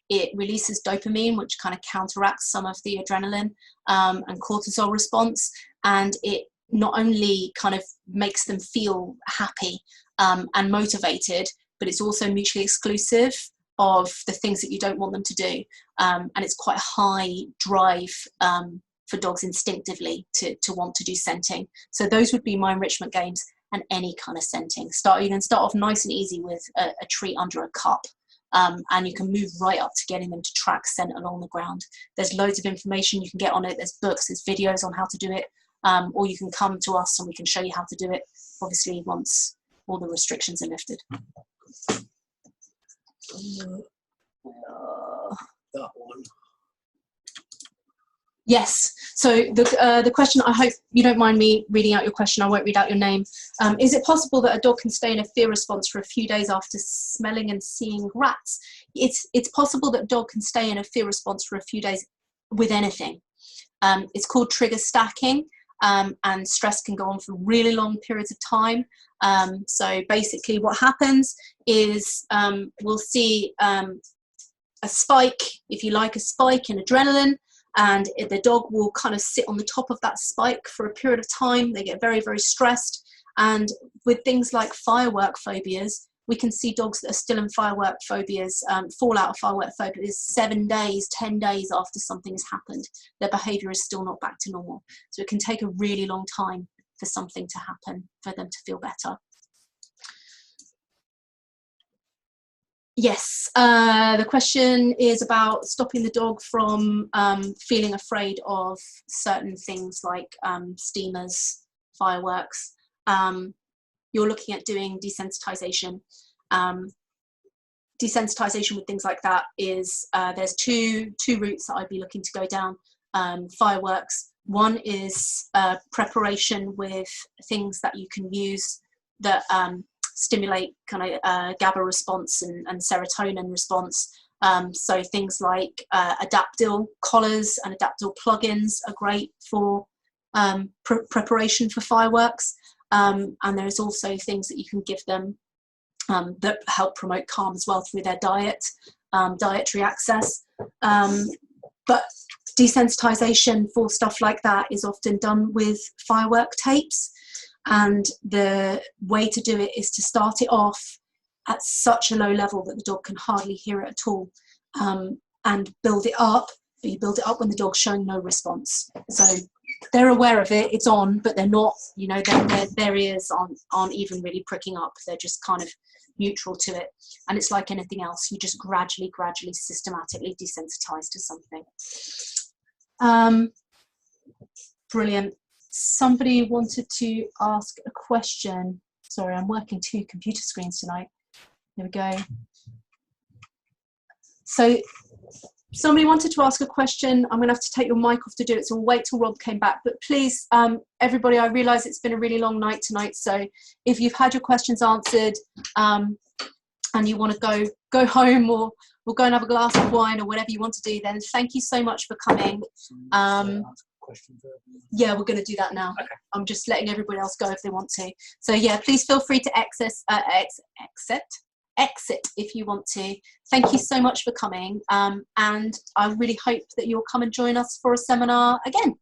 It releases dopamine, which kind of counteracts some of the adrenaline and cortisol response, and it not only kind of makes them feel happy and motivated, but it's also mutually exclusive of the things that you don't want them to do. And it's quite a high drive for dogs instinctively to want to do scenting. So those would be my enrichment games, and any kind of scenting. You can start off nice and easy with a treat under a cup, and you can move right up to getting them to track scent along the ground. There's loads of information you can get on it. There's books, there's videos on how to do it, or you can come to us and we can show you how to do it, obviously once all the restrictions are lifted. That one. Yes. So the question, I hope you don't mind me reading out your question. I won't read out your name. Is it possible that a dog can stay in a fear response for a few days after smelling and seeing rats? It's possible that a dog can stay in a fear response for a few days with anything. It's called trigger stacking, and stress can go on for really long periods of time. So basically what happens is we'll see a spike, if you like, a spike in adrenaline, and the dog will kind of sit on the top of that spike for a period of time. They get very, very stressed. And with things like firework phobias, we can see dogs that are still in firework phobias, fall out of firework phobias 7 days, 10 days after something has happened. Their behavior is still not back to normal. So it can take a really long time for something to happen, for them to feel better. Yes, the question is about stopping the dog from feeling afraid of certain things like steamers, fireworks. you're looking at doing desensitization. Desensitization with things like that is, there's two routes that I'd be looking to go down. Fireworks. One is preparation with things that you can use that stimulate kind of GABA response and serotonin response. So things like Adaptil collars and Adaptil plugins are great for preparation for fireworks. And there's also things that you can give them that help promote calm as well through their diet, dietary access. But desensitization for stuff like that is often done with firework tapes. And the way to do it is to start it off at such a low level that the dog can hardly hear it at all, and build it up. But you build it up when the dog's showing no response. So they're aware of it, it's on, but they're not, you know, their ears aren't even really pricking up. They're just kind of neutral to it. And it's like anything else. You just gradually, systematically desensitize to something. Brilliant. Somebody wanted to ask a question. Sorry, I'm working 2 computer screens tonight. Here we go. So somebody wanted to ask a question. I'm going to have to take your mic off to do it, so we'll wait till Rob came back. But please, everybody, I realise it's been a really long night tonight, so if you've had your questions answered and you want to go home, or we'll go and have a glass of wine or whatever you want to do, then thank you so much for coming. Yeah, we're going to do that now. Okay. I'm just letting everybody else go if they want to. So yeah, please feel free to exit if you want to. Thank you so much for coming, and I really hope that you'll come and join us for a seminar again.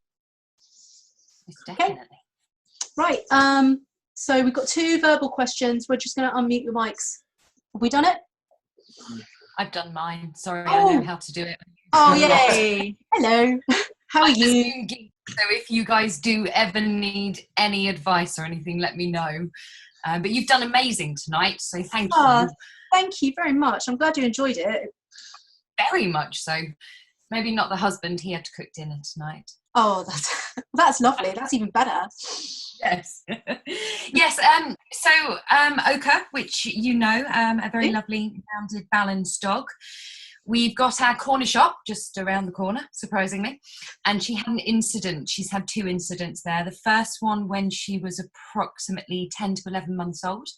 Definitely. Okay. Right, so we've got 2 verbal questions. We're just going to unmute your mics. Have we done it? I've done mine. Sorry, I know how to do it. Oh, yay. Hello. How are you? So if you guys do ever need any advice or anything, let me know. But you've done amazing tonight, so thank you. Thank you very much. I'm glad you enjoyed it. Very much so. Maybe not the husband. He had to cook dinner tonight. Oh, that's lovely. That's even better. Yes. Yes. So Oka, which you know, a very lovely, rounded, balanced dog. We've got our corner shop just around the corner, surprisingly, and she had an incident. She's had 2 incidents there. The first one when she was approximately 10 to 11 months old.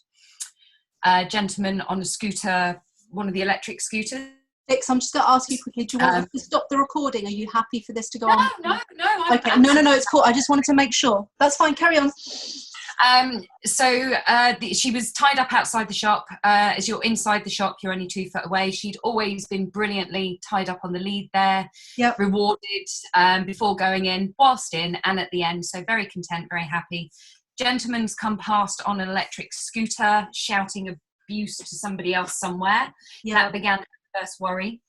A gentleman on a scooter, one of the electric scooters. Vix, I'm just going to ask you quickly, do you want us to stop the recording? Are you happy for this to go on? No. Okay, no, it's cool. I just wanted to make sure. That's fine, carry on. She was tied up outside the shop. As you're inside the shop, you're only 2 foot away. She'd always been brilliantly tied up on the lead there, rewarded before going in, whilst in, and at the end. So very content, very happy. Gentleman's come past on an electric scooter, shouting abuse to somebody else somewhere. That began her first worry.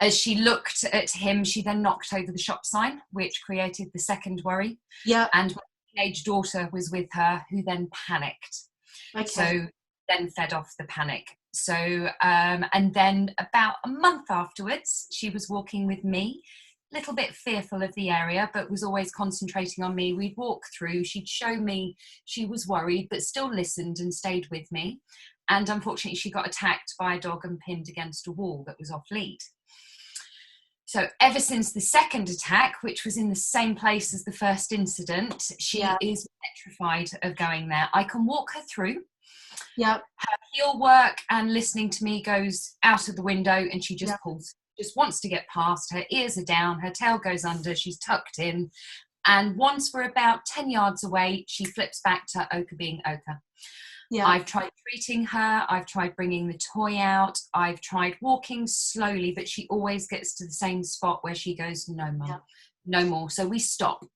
As she looked at him, she then knocked over the shop sign, which created the second worry. And teenage daughter was with her, who then panicked. So then fed off the panic. So and then about a month afterwards, she was walking with me, a little bit fearful of the area, but was always concentrating on me. We'd walk through, she'd show me she was worried, but still listened and stayed with me. And unfortunately, she got attacked by a dog and pinned against a wall that was off lead. So ever since the second attack, which was in the same place as the first incident, she is petrified of going there. I can walk her through. Her heel work and listening to me goes out of the window, and she just pulls, just wants to get past. Her ears are down, her tail goes under, she's tucked in. And once we're about 10 yards away, she flips back to Oka being Oka. I've tried treating her, I've tried bringing the toy out, I've tried walking slowly, but she always gets to the same spot where she goes, no, Mum, no more. So we stop.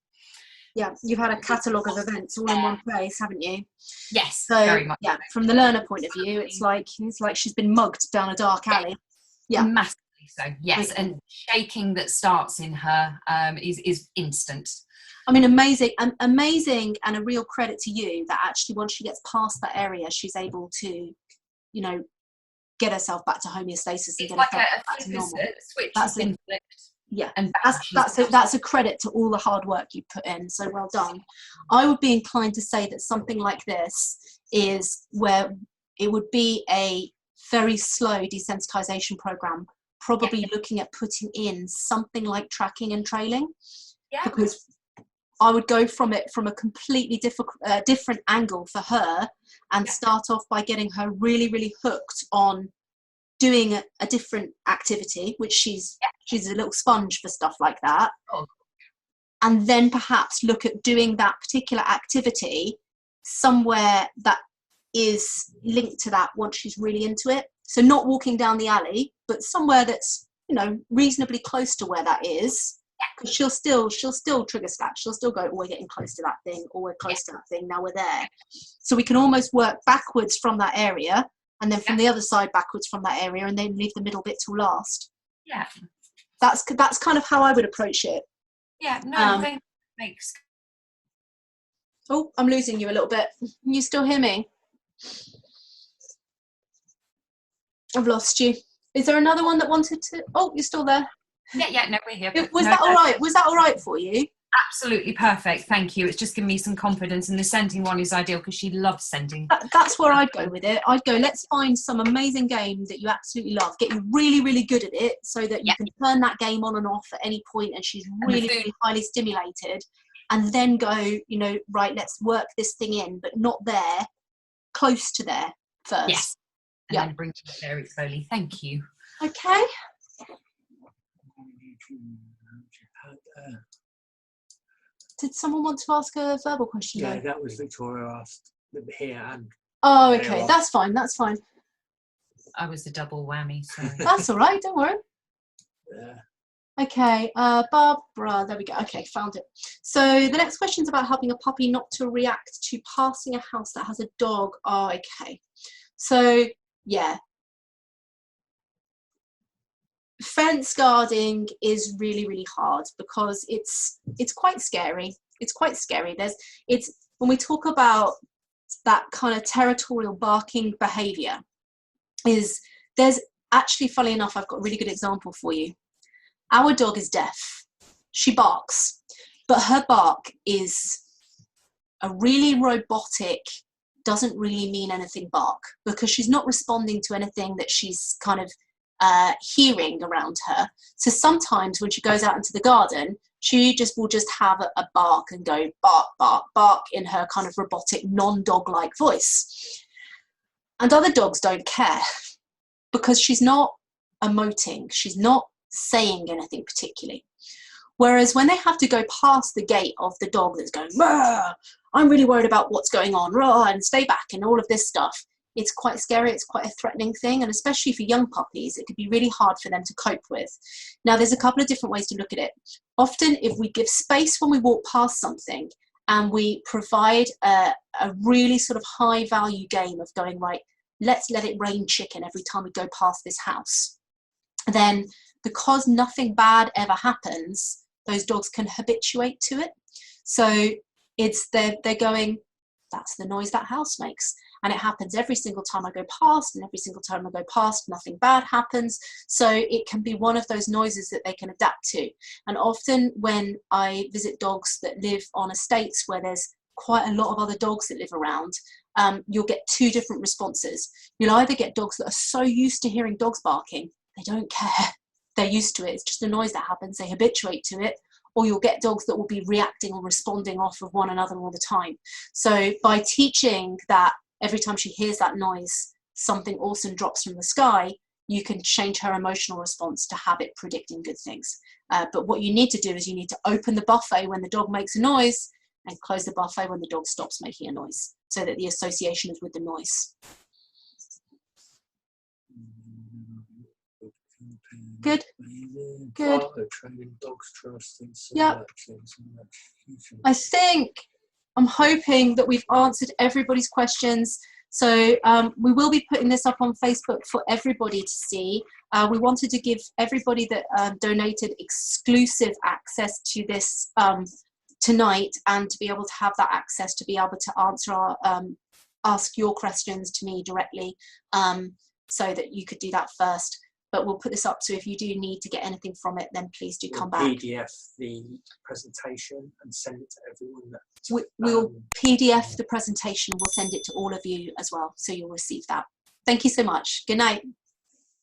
Yeah, you've had a catalogue of events all in one place, haven't you? Yes, so, very much. Yeah, from the learner point of view, it's like she's been mugged down a dark alley. Yeah, massively so. Yes, and shaking that starts in her is instant. I mean, amazing, and a real credit to you that actually once she gets past that area, she's able to, you know, get herself back to homeostasis and get herself back to normal. Switch has been flipped. Yeah, And that's a credit to all the hard work you put in. So well done. I would be inclined to say that something like this is where it would be a very slow desensitization program, probably looking at putting in something like tracking and trailing, because I would go from it from a completely different angle for her, and start off by getting her really, really hooked on doing a different activity, which she's a little sponge for stuff like that. And then perhaps look at doing that particular activity somewhere that is linked to that once she's really into it. So not walking down the alley, but somewhere that's, you know, reasonably close to where that is, because she'll still trigger scratch. She'll still go, oh, we're getting close to that thing, or we're close to that thing, now we're there. So we can almost work backwards from that area, and then from the other side backwards from that area, and then leave the middle bit till last. Yeah, that's kind of how I would approach it. Yeah, no, that makes. Oh, I'm losing you a little bit. Can you still hear me? I've lost you. Is there another one that wanted to? Oh, you're still there. Yeah, no, we're here. Was that all right? Was that all right for you? Absolutely perfect, thank you. It's just given me some confidence, and the scenting one is ideal because she loves scenting. That's where I'd go with it. I'd go, let's find some amazing game that you absolutely love, get you really, really good at it, so that you can turn that game on and off at any point, and she's really, really highly stimulated, and then go, you know, right, let's work this thing in, but not there, close to there first. Yes, and then bring it very slowly. Thank you. Okay. Did someone want to ask a verbal question? Yeah, that was Victoria asked here and. Oh, okay, that's fine. That's fine. I was the double whammy, so. That's all right. Don't worry. Yeah. Okay, Barbara. There we go. Okay, found it. So the next question is about helping a puppy not to react to passing a house that has a dog. Oh, okay. So yeah. Fence guarding is really, really hard because it's quite scary. It's quite scary. It's when we talk about that kind of territorial barking behavior, there's actually, funnily enough, I've got a really good example for you. Our dog is deaf. She barks, but her bark is a really robotic, doesn't really mean anything bark, because she's not responding to anything that she's kind of hearing around her. So sometimes when she goes out into the garden, she will just have a bark and go bark, bark, bark in her kind of robotic, non-dog-like voice. And other dogs don't care because she's not emoting, she's not saying anything particularly. Whereas when they have to go past the gate of the dog that's going, I'm really worried about what's going on, and stay back and all of this stuff, it's quite scary, it's quite a threatening thing, and especially for young puppies, it could be really hard for them to cope with. Now, there's a couple of different ways to look at it. Often, if we give space when we walk past something, and we provide a really sort of high value game of going, right, let's let it rain chicken every time we go past this house, then because nothing bad ever happens, those dogs can habituate to it. So they're going, that's the noise that house makes. And it happens every single time I go past, and every single time I go past, nothing bad happens. So it can be one of those noises that they can adapt to. And often when I visit dogs that live on estates where there's quite a lot of other dogs that live around, you'll get two different responses. You'll either get dogs that are so used to hearing dogs barking, they don't care. They're used to it. It's just a noise that happens. They habituate to it. Or you'll get dogs that will be reacting or responding off of one another all the time. So by teaching that every time she hears that noise, something awesome drops from the sky, you can change her emotional response to habit predicting good things. But what you need to do is you need to open the buffet when the dog makes a noise and close the buffet when the dog stops making a noise, so that the association is with the noise. Good. Good. Yeah. I'm hoping that we've answered everybody's questions. So we will be putting this up on Facebook for everybody to see. We wanted to give everybody that donated exclusive access to this tonight, and to be able to have that access to be able to answer ask your questions to me directly, so that you could do that first. but we'll put this up, so if you do need to get anything from it, then please do come back. PDF the presentation and send it to everyone. We'll PDF the presentation and we'll send it to all of you as well, so you'll receive that. Thank you so much. Good night.